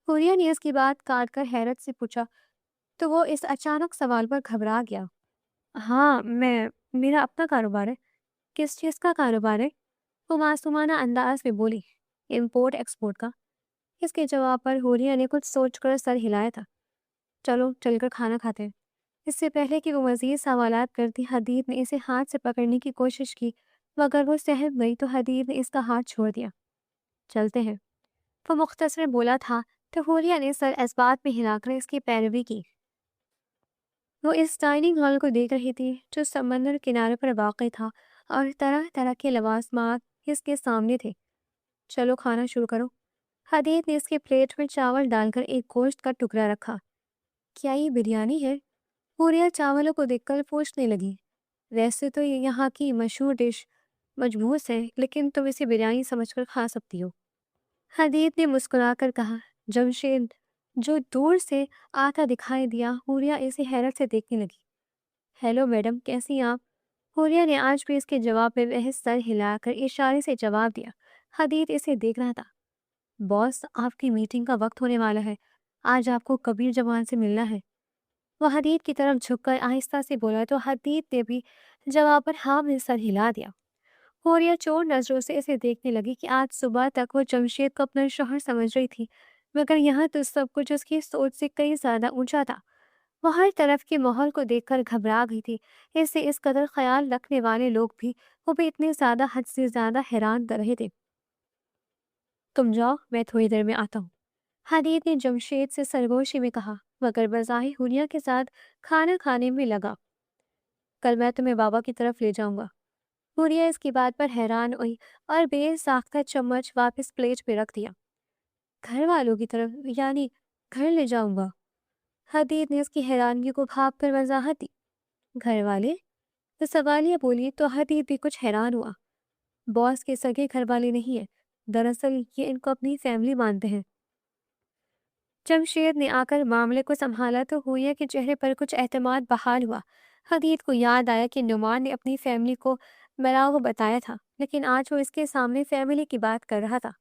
हुरिया ने इसकी बात काट कर हैरत से पूछा तो वो इस अचानक सवाल पर घबरा गया। हाँ, मेरा अपना कारोबार है। किस चीज़ का कारोबार है? वो मासूमाना अंदाज में बोली। इम्पोर्ट एक्सपोर्ट का। इसके जवाब पर हुरिया ने कुछ सोचकर सर हिलाया था। चलो चलकर खाना खाते हैं। इससे पहले कि वो मजीद सवालात करती, हदीद ने इसे हाथ से पकड़ने की कोशिश की, मगर वो सहम गई तो हदीद ने इसका हाथ छोड़ दिया। चलते हैं, वो मुख्तसर बोला था तो हुरिया ने सर इस्बात में हिलाकर इसकी पैरवी की। वो इस डाइनिंग हॉल को देख रही थी जो समंदर किनारे पर वाक़ था और तरह तरह के लवाजमात इसके सामने थे। चलो खाना शुरू करो। हदीद ने इसके प्लेट में चावल डालकर एक गोश्त का टुकड़ा रखा। क्या ये बिरयानी है? हुरिया चावलों को देखकर पूछने लगी। वैसे तो ये यहाँ की मशहूर डिश मजबूस है, लेकिन तुम इसे बिरयानी समझकर खा सकती हो। हदीद ने मुस्कुराकर कहा। जमशेद जो दूर से आता दिखाई दिया, हुरिया इसे हैरत से देखने लगी। हेलो मैडम, कैसी हैं आप? हुरिया ने आज भी इसके जवाब में वह सर हिलाकर इशारे से जवाब दिया। हदीद इसे देख रहा था। बॉस, आपकी मीटिंग का वक्त होने वाला है। आज आपको कबीर जमान से मिलना है। वह हदीद की तरफ झुककर आहिस्ता से बोला तो हदीद ने भी जवाब पर हाँ में सर हिला दिया। हुरिया चोर नजरों से इसे देखने लगी कि आज सुबह तक वो जमशेद को अपना शौहर समझ रही थी, मगर यहाँ तो सब कुछ उसकी सोच से कई ज्यादा ऊंचा था। वो हर तरफ के माहौल को देखकर घबरा गई थी। इससे इस कदर ख्याल रखने वाले लोग भी वो भी इतने ज्यादा हद से ज्यादा हैरान कर रहे थे। तुम जाओ, मैं थोड़ी देर में आता हूँ, हदीद ने जमशेद से सरगोशी में कहा, मगर बज़ाहिर हुरिया के साथ खाना खाने में लगा। कल मैं तुम्हें बाबा की तरफ ले जाऊंगा। हुरिया इसकी बात पर हैरान हुई और बेसाख्ता चम्मच वापस प्लेट पे रख दिया। घर वालों की तरफ, यानी घर ले जाऊंगा? हदीद ने उसकी हैरानगी को भाप कर वजाहत दी। घर वाले? तो सवालिया बोली तो हदीद भी कुछ हैरान हुआ। बॉस के सगे घर वाले नहीं है, दरअसल ये इनको अपनी फैमिली मानते हैं। जमशेद ने आकर मामले को संभाला तो हुरिया के चेहरे पर कुछ एतमाद बहाल हुआ। हदीद को याद आया कि नुमान ने अपनी फैमिली को मिला वो बताया था, लेकिन आज वो इसके सामने फैमिली की बात कर रहा था।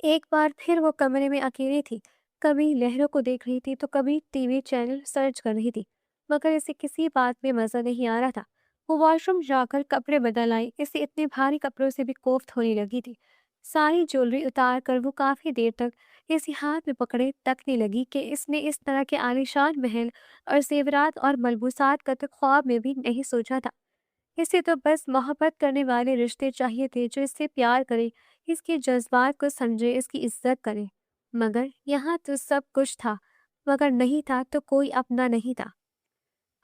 एक बार फिर वो कमरे में अकेली थी, कभी लहरों को देख रही थी तो कभी टीवी चैनल सर्च कर रही थी, मगर इसे किसी बात में मजा नहीं आ रहा था। वो वॉशरूम जाकर कपड़े बदल आई। इसे इतने भारी कपड़ों से भी कोफ्त होने लगी थी। सारी ज्वेलरी उतार कर वो काफी देर तक इसे हाथ में पकड़े तकने लगी कि इसने इस तरह के आलीशान महल और जेवरात और मलबूसात का तो ख्वाब में भी नहीं सोचा था। इसे तो बस मोहब्बत करने वाले रिश्ते चाहिए थे, जो इससे प्यार करे, इसके जज्बात को समझे, इसकी इज्जत करे। मगर यहाँ तो सब कुछ था, मगर नहीं था तो कोई अपना नहीं था।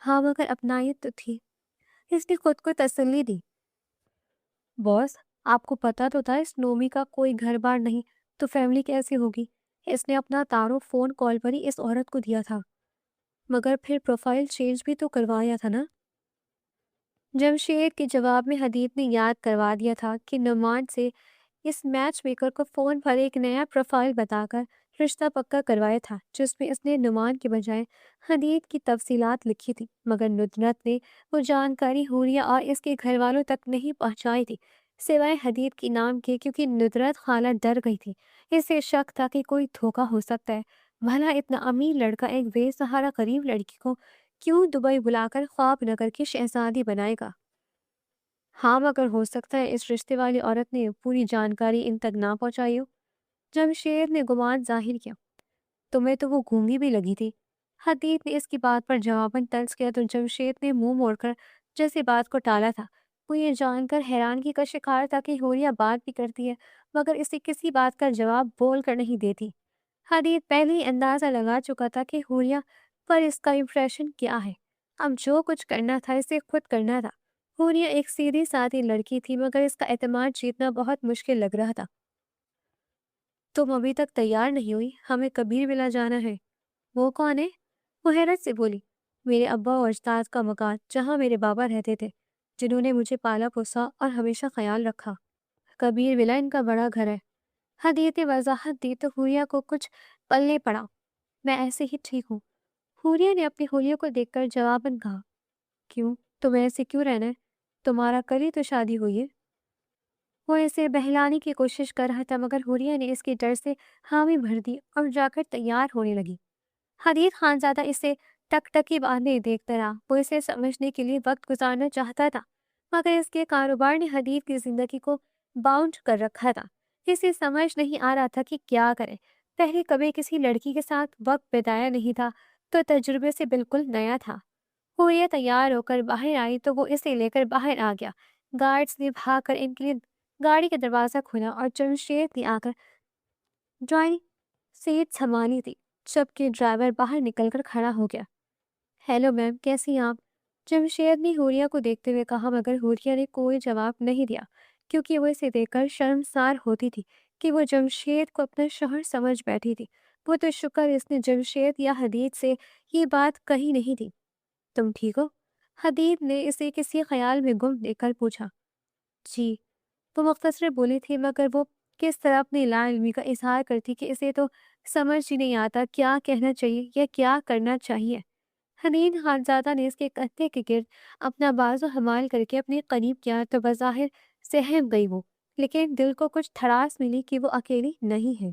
हाँ, मगर अपनायत तो थी। इसने खुद को तसल्ली दी। बॉस, आपको पता तो था इस नोमी का कोई घर बार नहीं, तो फैमिली कैसे होगी? इसने अपना तारुफ फोन कॉल पर ही इस औरत को दिया था, मगर फिर प्रोफाइल चेंज भी तो करवाया था ना? जमशेद के जवाब में हदीद ने याद करवा दिया था कि नुमान से इस मैच मेकर को फोन पर एक नया प्रोफाइल बताकर रिश्ता पक्का करवाया था, जिसमें इसने नुमान के बजाय हदीद की तफसीलात लिखी थी। मगर नुदरत ने वो जानकारी हुरिया और इसके घर वालों तक नहीं पहुंचाई थी, सिवाय हदीद के नाम के, क्योंकि नुदरत खाला डर गई थी। इसे शक था कि कोई धोखा हो सकता है। भला इतना अमीर लड़का एक बेसहारा गरीब लड़की को क्यों दुबई बुलाकर ख्वाब नगर की शहजादी बनाएगा? हाँ, मगर हो सकता है इस रिश्ते वाली औरत ने पूरी जानकारी इन तक ना पहुंचाई हो। जमशेद ने गुमान जाहिर किया। तुम्हें तो वो गूंगी भी लगी थी। हदीद ने इसकी बात पर जवाबन तंज किया तो जमशेद ने मुंह मोड़कर जैसे बात को टाला था। वो ये जानकर हैरानगी का शिकार था कि होरिया बात भी करती है, मगर इसे किसी बात का जवाब बोल कर नहीं देती। हदीद पहले ही अंदाजा लगा चुका था कि हुरिया पर इसका इम्प्रेशन क्या है। अब जो कुछ करना था इसे खुद करना था। हुरिया एक सीधी सादी लड़की थी, मगर इसका एतमाद जीतना बहुत मुश्किल लग रहा था। तुम अभी तक तैयार नहीं हुई, हमें कबीर विला जाना है। वो कौन है? वो हैरत से बोली। मेरे अब्बा और अजदाद का मकान, जहाँ मेरे बाबा रहते थे, जिन्होंने मुझे पाला पोसा और हमेशा ख्याल रखा। कबीर विला इनका बड़ा घर है। हदीद ने वजाहत दी तो हुरिया को कुछ पल्ले पड़ा। मैं ऐसे ही ठीक हूँ। हुरिया ने अपनी हुलिया को देखकर जवाबन कहा। क्यों? तुम्हें ऐसे क्यों रहना है? तुम्हारा कल ही तो शादी हुई है। वो इसे बहलाने की कोशिश कर रहा था, मगर हुरिया ने इसके डर से हामी भर दी और जाकर तैयार होने लगी। हदीद खानजादा इसे टकटकी बांधे देखता रहा। वो इसे समझने के लिए वक्त गुजारना चाहता था, मगर इसके कारोबार ने हदीद की जिंदगी को बाउंड कर रखा था। इसे समझ नहीं आ रहा था कि क्या करे। पहले कभी किसी लड़की के साथ वक्त बिताया नहीं था, तो तजुर्बे से बिल्कुल नया था। हुरिया तैयार होकर बाहर आई तो वो इसे लेकर बाहर आ गया। गार्ड्स ने भागकर इनके लिए गाड़ी का दरवाजा खोला और जमशेद ने आकर ड्राइविंग सीट संभाली थी, जबकि ड्राइवर बाहर निकलकर खड़ा हो गया। हेलो मैम, कैसी हैं आप? जमशेद ने हुरिया को देखते हुए कहा, मगर हुरिया ने कोई जवाब नहीं दिया, क्योंकि वो इसे देखकर शर्मसार होती थी कि वो जमशेद को अपना शौहर समझ बैठी थी। वो तो शुक्र इसने जमशेद या हदीद से ये बात कही नहीं थी। तुम ठीक हो? हदीद ने इसे किसी ख्याल में गुम देखकर पूछा। जी, वो मुख्तसर बोली थी, मगर वो किस तरह अपनी लाइल्मी का इजहार करती कि इसे तो समझ ही नहीं आता क्या कहना चाहिए या क्या करना चाहिए। हनीन खानजादा ने इसके कंधे के गिर्द अपना बाजू हमाल करके अपने करीब किया तो बज़ाहिर सहम गई वो, लेकिन दिल को कुछ थड़ास मिली कि वो अकेली नहीं है।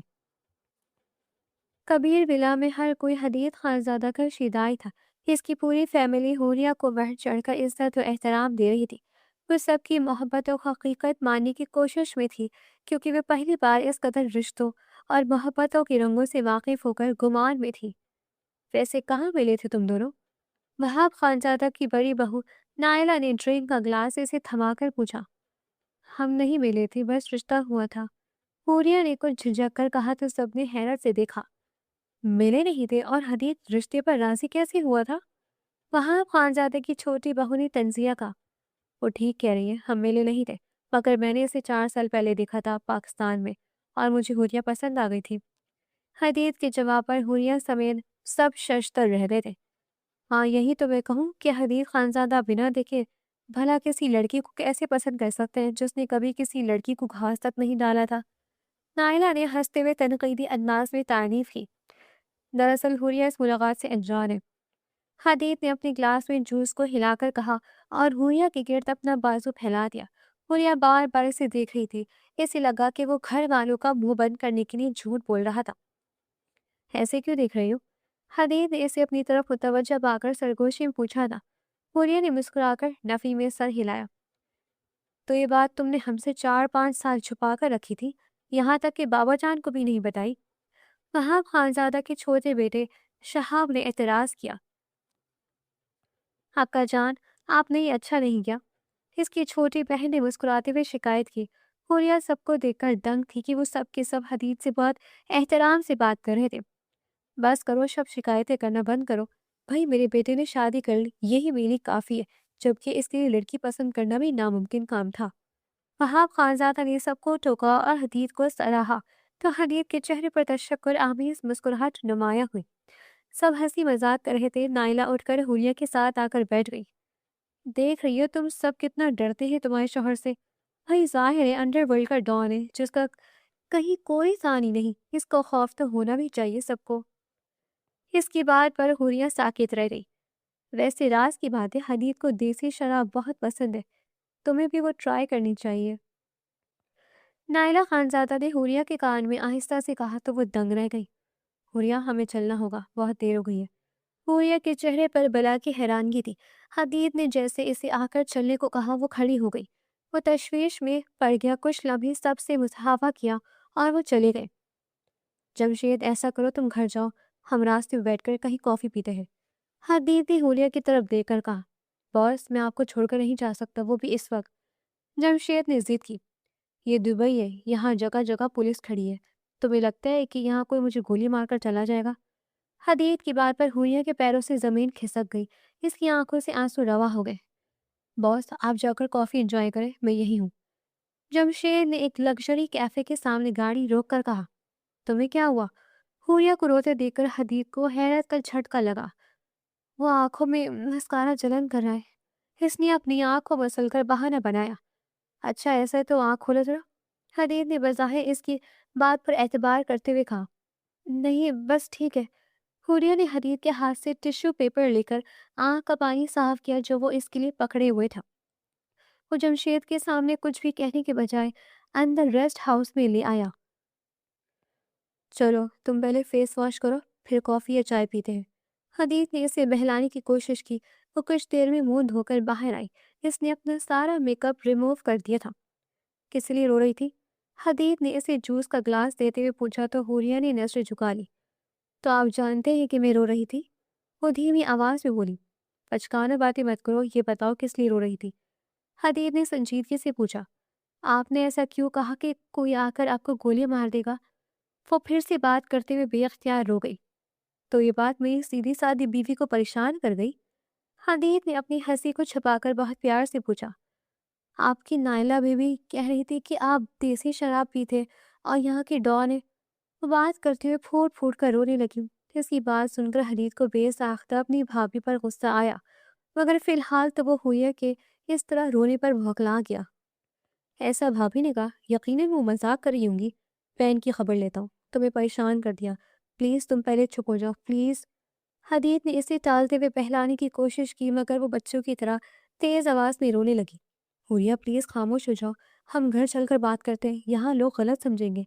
कबीर विला में हर कोई हदीद खानजादा का शिदाई था। इसकी पूरी फैमिली हुरिया को बढ़ चढ़कर इज्जत और एहतराम दे रही थी। وہ سب کی محبت اور حقیقت ماننے کی کوشش میں تھی، کیونکہ وہ پہلی بار اس قدر رشتوں اور محبتوں کے رنگوں سے واقف ہو کر گمان میں تھی۔ ویسے کہاں ملے تھے تم دونوں؟ وہاب خانزادہ کی بڑی بہو نائلہ نے ڈرنک کا گلاس اسے تھما کر پوچھا۔ ہم نہیں ملے تھے، بس رشتہ ہوا تھا، حوریہ نے کچھ جھجک کر کہا تو سب نے حیرت سے دیکھا۔ ملے نہیں تھے اور حدیث رشتے پر راضی کیسے ہوا تھا؟ وہاب خانزادہ کی چھوٹی بہو نے تنزیہ کہا۔ وہ ٹھیک کہہ رہی ہے، ہم ملے نہیں تھے، مگر میں نے اسے 4 سال پہلے دیکھا تھا پاکستان میں، اور مجھے حوریہ پسند آ گئی تھی۔ حدیث کے جواب پر حوریہ سمیت سب ششدر رہ گئے تھے۔ ہاں یہی تو میں کہوں کہ حدیث خانزادہ بنا دیکھے بھلا کسی لڑکی کو کیسے پسند کر سکتے ہیں جس نے کبھی کسی لڑکی کو گھاس تک نہیں ڈالا تھا۔ نائلہ نے ہنستے ہوئے تنقیدی انداز میں تعریف کی۔ دراصل حوریہ اس ملاقات سے انجان ہے۔ حدیث نے اپنے گلاس میں جوس کو ہلا کر کہا اور حوریہ کے گرد اپنا بازو پھیلا دیا۔ حوریہ بار بار اسے دیکھ رہی تھی، اسے لگا کہ وہ گھر والوں کا منہ بند کرنے کے لیے جھوٹ بول رہا تھا۔ ایسے کیوں دیکھ رہی ہو؟ حدیث نے اسے اپنی طرف متوجہ پا کر سرگوشی میں پوچھا تھا۔ حوریہ نے مسکرا کر نفی میں سر ہلایا۔ تو یہ بات تم نے ہم سے 4-5 سال چھپا کر رکھی تھی، یہاں تک کہ بابا جان کو بھی نہیں بتائی؟ وہاب خانزادہ کے چھوٹے بیٹے شہاب نے اعتراض کیا۔ آقا جان، آپ نے یہ اچھا نہیں کیا، اس کی چھوٹی بہن نے مسکراتے ہوئے شکایت کی۔ حوریہ سب کو دیکھ کر دنگ تھی کہ وہ سب کے سب حدیث سے بہت احترام سے بات کر رہے تھے۔ بس کرو، سب شکایتیں کرنا بند کرو، بھائی میرے بیٹے نے شادی کر لی، یہی میری کافی ہے، جبکہ اس کے لیے لڑکی پسند کرنا بھی ناممکن کام تھا۔ وہاب خانزادہ نے سب کو ٹوکا اور حدیث کو سراہا تو حدیث کے چہرے پر تشکر آمیز مسکراہٹ نمایاں ہوئی۔ سب ہنسی مذاق کر رہے تھے۔ نائلہ اٹھ کر حوریہ کے ساتھ آ کر بیٹھ گئی۔ دیکھ رہی ہو تم سب کتنا ڈرتے ہیں تمہارے شوہر سے، بھائی ظاہر ہے انڈر ورلڈ کا ڈان ہے جس کا کہیں کوئی ثانی نہیں، اس کو خوف تو ہونا بھی چاہیے سب کو۔ اس کی بات پر حوریہ ساکت رہ گئی۔ ویسے راز کی بات ہے، حدیث کو دیسی شراب بہت پسند ہے، تمہیں بھی وہ ٹرائی کرنی چاہیے۔ نائلہ خانزادہ نے حوریہ کے کان میں آہستہ سے کہا تو وہ دنگ رہ گئی۔ حوریہ ہمیں چلنا ہوگا، بہت دیر ہو گئی ہے۔ حوریہ کے چہرے پر بلا کی حیرانگی تھی۔ حدیث نے جیسے اسے آ کر چلنے کو کہا وہ کھڑی ہو گئی۔ وہ تشویش میں پڑ گیا، کچھ لمحے سب سے مصافحہ کیا اور وہ چلے گئے۔ جمشید ایسا کرو تم گھر جاؤ، ہم راستے میں بیٹھ کر کہیں کافی پیتے ہیں۔ حدیث نے حوریہ کی طرف دیکھ کر کہا، باس میں آپ کو چھوڑ کر نہیں جا سکتا، وہ بھی اس وقت۔ جمشید نے ضد کی، یہ دبئی ہے، یہاں جگہ جگہ پولیس کھڑی ہے، تمہیں لگتا ہے کہ یہاں کوئی مجھے گولی مار کر چلا جائے گا؟ حدیث کی بات پر حوریہ کے پیروں سے زمین کھسک گئی، اس کی آنکھوں سے آنسو روا ہو گئے۔ باس آپ جا کر کافی انجوائے کریں، میں یہی ہوں۔ جمشید نے ایک لگژری کیفے کے سامنے گاڑی روک کر کہا، تمہیں کیا ہوا؟ حوریہ کو روتے دیکھ کر حدیث کو حیرت کا جھٹکا لگا۔ وہ آنکھوں میں مسکارا جلن کر رہا ہے، اس نے اپنی آنکھ کو مسل کر بہانہ بنایا۔ اچھا ایسا ہے تو آنکھ کھولو ذرا۔ حدیث نے بظاہر اس کی بات پر اعتبار کرتے ہوئے کہا، نہیں بس ٹھیک ہے۔ حوریہ نے حدیث کے ہاتھ سے ٹشو پیپر لے کر آنکھ کا پانی صاف کیا جو وہ اس کے لیے پکڑے ہوئے تھا۔ وہ جمشید کے سامنے کچھ بھی کہنے کے بجائے اندر ریسٹ ہاؤس میں لے آیا۔ چلو تم پہلے فیس واش کرو، پھر کافی یا چائے پیتے ہیں۔ حدیث نے اسے بہلانے کی کوشش کی۔ وہ کچھ دیر میں منہ دھو کر باہر آئی۔ اس نے اپنا سارا میک اپ ریموو کر دیا تھا۔ کس لیے رو رہی تھی؟ حدیث نے اسے جوس کا گلاس دیتے ہوئے پوچھا تو حوریہ نے نظر جھکا لی۔ تو آپ جانتے ہیں کہ میں رو رہی تھی؟ وہ دھیمی آواز میں بولی۔ پچکانہ باتیں مت کرو، یہ بتاؤ کس لیے رو رہی تھی؟ حدیث نے سنجیدگی سے پوچھا۔ آپ نے ایسا کیوں کہا کہ کوئی آ کر آپ کو گولی مار دے گا؟ وہ پھر سے بات کرتے ہوئے بے اختیار رو گئی۔ تو یہ بات میری سیدھی سادی بیوی کو پریشان کر گئی؟ حدیث نے اپنی ہنسی کو چھپا کر بہت پیار سے پوچھا۔ آپ کی نائلہ بیوی کہہ رہی تھی کہ آپ دیسی شراب پیتے اور یہاں کی ڈان ہے۔ وہ بات کرتے ہوئے پھوٹ پھوٹ کر رونے لگی۔ اس کی بات سن کر حدیث کو بے ساختہ اپنی بھابھی پر غصہ آیا، مگر فی الحال تو وہ ہوئی ہے کہ اس طرح رونے پر بھوکلا گیا۔ ایسا بھابھی نے کہا، یقیناً وہ مذاق کر رہی ہوں گی۔ بہن کی خبر لیتا ہوں، تمہیں پریشان کر دیا، پلیز تم پہلے چپ ہو جاؤ پلیز۔ حدیث نے اسے ٹالتے ہوئے بہلانے کی کوشش کی مگر وہ بچوں کی طرح تیز آواز میں رونے لگی۔ حوریہ پلیز خاموش ہو جاؤ، ہم گھر چل کر بات کرتے ہیں، یہاں لوگ غلط سمجھیں گے۔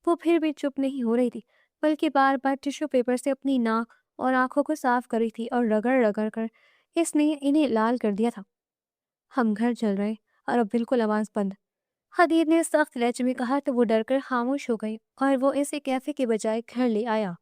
وہ پھر بھی چپ نہیں ہو رہی تھی، بلکہ بار بار ٹشو پیپر سے اپنی ناک اور آنکھوں کو صاف کر رہی تھی اور رگڑ رگڑ کر اس نے انہیں لال کر دیا تھا۔ ہم گھر چل رہے، और अब बिल्कुल आवाज़ बंद। हदीद ने सख्त लहजे में कहा तो वो डर कर खामोश हो गई और वो इसे कैफे के बजाय घर ले आया।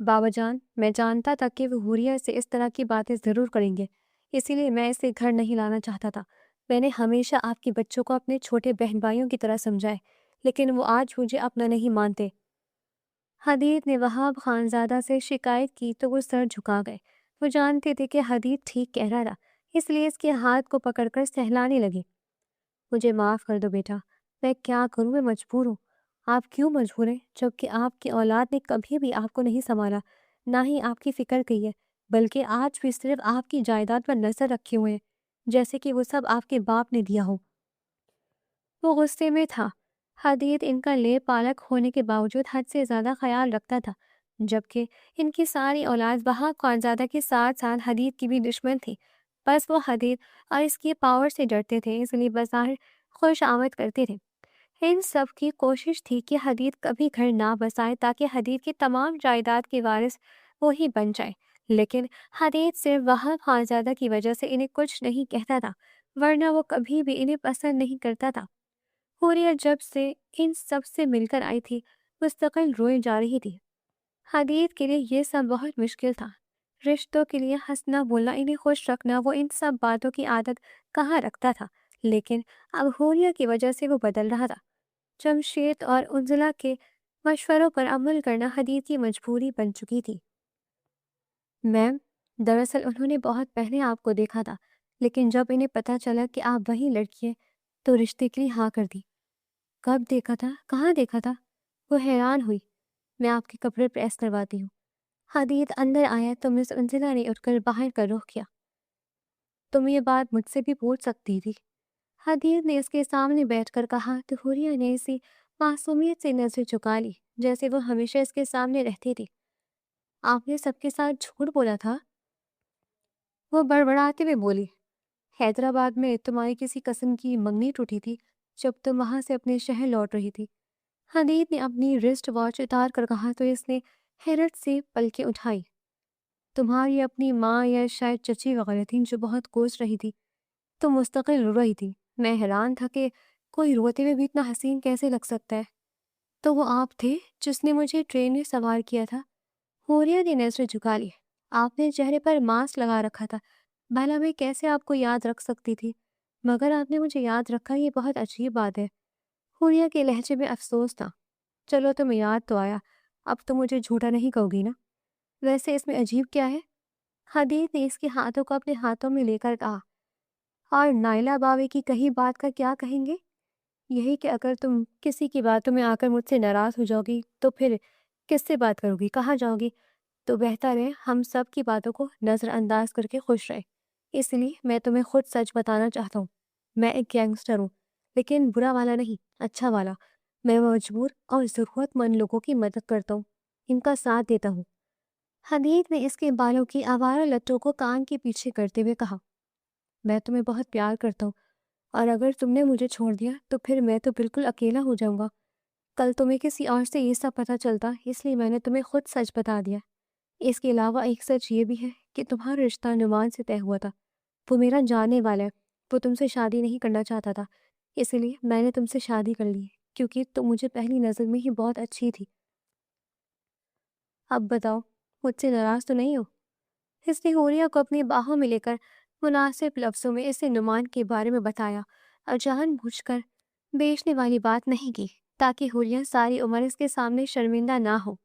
बाबा जान, मैं जानता था कि वो हुरिया से इस तरह की बातें ज़रूर करेंगे, इसीलिए मैं इसे घर नहीं लाना चाहता था। मैंने हमेशा आपके बच्चों को अपने छोटे बहन भाइयों की तरह समझा है, लेकिन वो आज मुझे अपना नहीं मानते। हदीद ने वहाब खानजादा से शिकायत की तो वो सर झुका गए। वो जानते थे कि हदीद ठीक कह रहा था, इसलिए इसके हाथ को पकड़कर सहलाने लगे। मुझे माफ़ कर दो बेटा, मैं क्या करूँ, मैं मजबूर हूँ। आप क्यों मजबूर हैं, जबकि आपकी औलाद ने कभी भी आपको नहीं संभाला, ना ही आपकी फ़िक्र की है, बल्कि आज भी सिर्फ आपकी जायदाद पर नज़र रखे हुए हैं, जैसे कि वो सब आपके बाप ने दिया हो। वो गुस्से में था। हदीद इनका ले पालक होने के बावजूद हद से ज़्यादा ख्याल रखता था, जबकि इनकी सारी औलाद वहाब खानज़ादा के साथ साथ हदीद की भी दुश्मन थी। बस वो हदीद और इसकी पावर से डरते थे, इसलिए बज़ाहिर खुश आमद करते थे। इन सब की कोशिश थी कि हदीद कभी घर ना बसाए ताकि हदीद की तमाम जायदाद के वारिस वो ही बन जाए। लेकिन हदीद सिर्फ वहाब खानज़ादा की वजह से इन्हें कुछ नहीं कहता था, वरना वो कभी भी इन्हें पसंद नहीं करता था। हुरिया जब से इन सब से मिलकर आई थी, मुस्तकिल रोए जा रही थी। हदीद के लिए ये सब बहुत मुश्किल था। रिश्तों के लिए हंसना बोलना, इन्हें खुश रखना, वो इन सब बातों की आदत कहाँ रखता था। लेकिन अब हुरिया की वजह से वो बदल रहा था। जमशेद और उज्जला के मशवरों पर अमल करना हदीद की मजबूरी बन चुकी थी। मैम, दरअसल उन्होंने बहुत पहले आपको देखा था, लेकिन जब इन्हें पता चला कि आप वही लड़की हैं, तो रिश्ते के लिए हाँ कर दी। कब देखा था, कहाँ देखा था? वो हैरान हुई। मैं आपके कपड़े प्रेस करवाती हूँ। हदीद अंदर आया तो मिस अंजना ने उठकर बाहर का रुख किया। तुम ये बात मुझसे भी पूछ सकती थी। हदीद ने इसके सामने बैठकर कहा तो हुरिया ने इसी मासूमियत से नजर झुका ली, जैसे वो हमेशा इसके सामने रहती थी। आपने सबके साथ झूठ बोला था? वो बड़बड़ाते हुए बोली। हैदराबाद में तुम्हारी किसी कसम की मंगनी टूटी थी, जब तुम वहां से अपने शहर लौट रही थी। हदीद ने अपनी रिस्ट वॉच उतार कर कहा तो इसने हैरत से पलकें उठाई। तुम्हारी अपनी माँ या शायद चची वगैरह थी जो बहुत कोस रही थी, तो मुस्तकिल रो रही थी। मैं हैरान था कि कोई रोते हुए भी इतना हसीन कैसे लग सकता है। तो वो आप थे जिसने मुझे ट्रेन में सवार किया था? हुरिया ने नजरें झुका ली। आपने चेहरे पर मास्क लगा रखा था, भला मैं कैसे आपको याद रख सकती थी? मगर आपने मुझे याद रखा, ये बहुत अजीब बात है। हुरिया के लहजे में अफसोस था। चलो, तुम्हें याद तो आया, अब तो मुझे झूठा नहीं कहोगी ना? वैसे इसमें अजीब क्या है? हदीद ने इसके हाथों को अपने हाथों में लेकर कहा। और नाइला बावे की कही बात का क्या कहेंगे? यही कि अगर तुम किसी की बातों में आकर मुझसे नाराज हो जाओगी तो फिर किससे बात करोगी, कहाँ जाओगी? तो बेहतर है हम सब की बातों को नज़रअंदाज करके खुश रहे। इसलिए मैं तुम्हें खुद सच बताना चाहता हूँ। मैं एक गैंगस्टर हूँ, लेकिन बुरा वाला नहीं, अच्छा वाला। मैं मजबूर और ज़रूरतमंद लोगों की मदद करता हूँ, इनका साथ देता हूँ। हदीद ने इसके बालों की आवारा लट्टों को कान के पीछे करते हुए कहा। मैं तुम्हें बहुत प्यार करता हूँ, और अगर तुमने मुझे छोड़ दिया तो फिर मैं तो बिल्कुल अकेला हो जाऊंगा। कल तुम्हें किसी और से ये सब पता चलता, इसलिए मैंने तुम्हें खुद सच बता दिया। इसके अलावा एक सच ये भी है कि तुम्हारा रिश्ता नुमान से तय हुआ था। वो मेरा जानने वाला है। वो तुमसे शादी नहीं करना चाहता था, इसलिए मैंने तुमसे शादी कर ली, क्योंकि तुम मुझे पहली नज़र में ही बहुत अच्छी थी। अब बताओ, मुझसे नाराज तो नहीं हो? इसने होरिया को अपनी बाहों में लेकर मुनासिब लफ्ज़ों में इसे नुमान के बारे में बताया और जानबूझकर बेचने वाली बात नहीं की, ताकि होरिया सारी उम्र इसके सामने शर्मिंदा ना हो।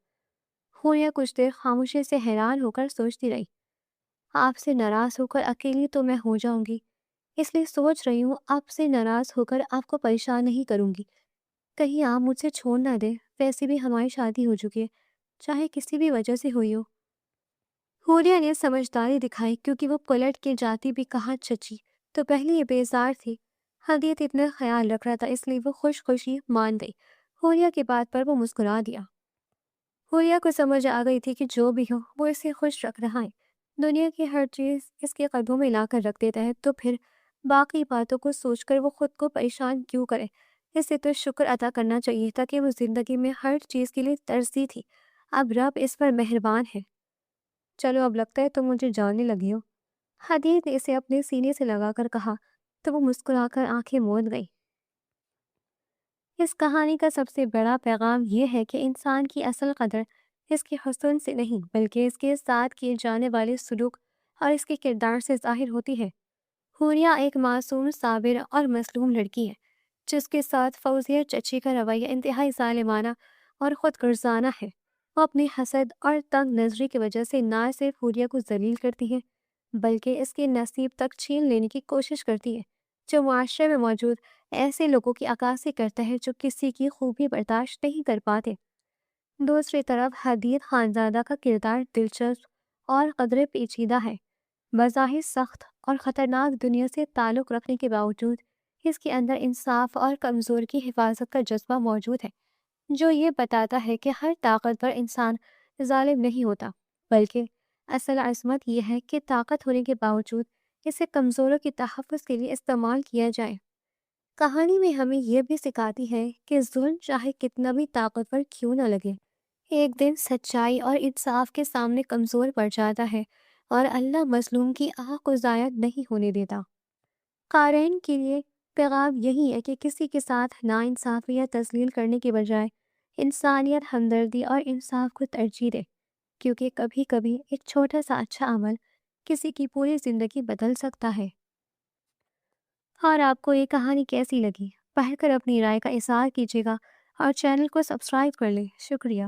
होरिया कुछ देर खामोशी से हैरान होकर सोचती रही। आपसे नाराज होकर अकेली तो मैं हो जाऊंगी, इसलिए सोच रही हूँ आपसे नाराज होकर आपको परेशान नहीं करूंगी। कहीं आप मुझसे छोड़ ना दें, वैसे भी हमारी शादी हो चुकी है, चाहे किसी भी वजह से हुई हो। हुरिया ने समझदारी दिखाई, क्योंकि वो पलट के जाती भी कहाँ चची तो पहले ये बेजार थी। हदीत इतना ख्याल रख रहा था, इसलिए वो खुश खुशी मान गई। हुरिया की बात पर वो मुस्कुरा दिया। हुरिया को समझ आ गई थी कि जो भी हो वो इसे खुश रख रहा है। दुनिया की हर चीज़ इसके कदमों में लाकर रख देता है, तो फिर बाकी बातों को सोचकर वो खुद को परेशान क्यों करे? इसे तो शुक्र अदा करना चाहिए था कि वो जिंदगी में हर चीज़ के लिए तरसती थी। अब रब इस पर मेहरबान है। चलो, अब लगता है तुम मुझे जानने लगी हो। हदीद ने इसे अपने सीने से लगाकर कहा। تو وہ مسکرا کر آنکھیں موند گئی۔ اس کہانی کا سب سے بڑا پیغام یہ ہے کہ انسان کی اصل قدر اس کے حسن سے نہیں بلکہ اس کے ساتھ کیے جانے والے سلوک اور اس کے کردار سے ظاہر ہوتی ہے۔ حوریہ ایک معصوم، صابر اور مظلوم لڑکی ہے جس کے ساتھ فوزیہ چچی کا رویہ انتہائی ظالمانہ اور خود غرضانہ ہے۔ وہ اپنی حسد اور تنگ نظری کی وجہ سے نہ صرف حوریہ کو ذلیل کرتی ہے بلکہ اس کے نصیب تک چھین لینے کی کوشش کرتی ہے، جو معاشرے میں موجود ایسے لوگوں کی عکاسی کرتا ہے جو کسی کی خوبی برداشت نہیں کر پاتے۔ دوسری طرف حدید خانزادہ کا کردار دلچسپ اور قدرے پیچیدہ ہے۔ بظاہر سخت اور خطرناک دنیا سے تعلق رکھنے کے باوجود اس کے اندر انصاف اور کمزور کی حفاظت کا جذبہ موجود ہے، جو یہ بتاتا ہے کہ ہر طاقتور انسان ظالم نہیں ہوتا، بلکہ اصل عظمت یہ ہے کہ طاقت ہونے کے باوجود اسے کمزوروں کے تحفظ کے لیے استعمال کیا جائے۔ کہانی میں ہمیں یہ بھی سکھاتی ہے کہ ظلم چاہے کتنا بھی طاقتور کیوں نہ لگے، ایک دن سچائی اور انصاف کے سامنے کمزور پڑ جاتا ہے، اور اللہ مظلوم کی آہ کو ضائع نہیں ہونے دیتا۔ قارئین کے لیے پیغام یہی ہے کہ کسی کے ساتھ ناانصافی یا تذلیل کرنے کے بجائے انسانیت، ہمدردی اور انصاف کو ترجیح دے، کیونکہ کبھی کبھی ایک چھوٹا سا اچھا عمل کسی کی پوری زندگی بدل سکتا ہے۔ اور آپ کو یہ کہانی کیسی لگی؟ پڑھ کر اپنی رائے کا اظہار کیجیے گا اور چینل کو سبسکرائب کر لیں۔ شکریہ۔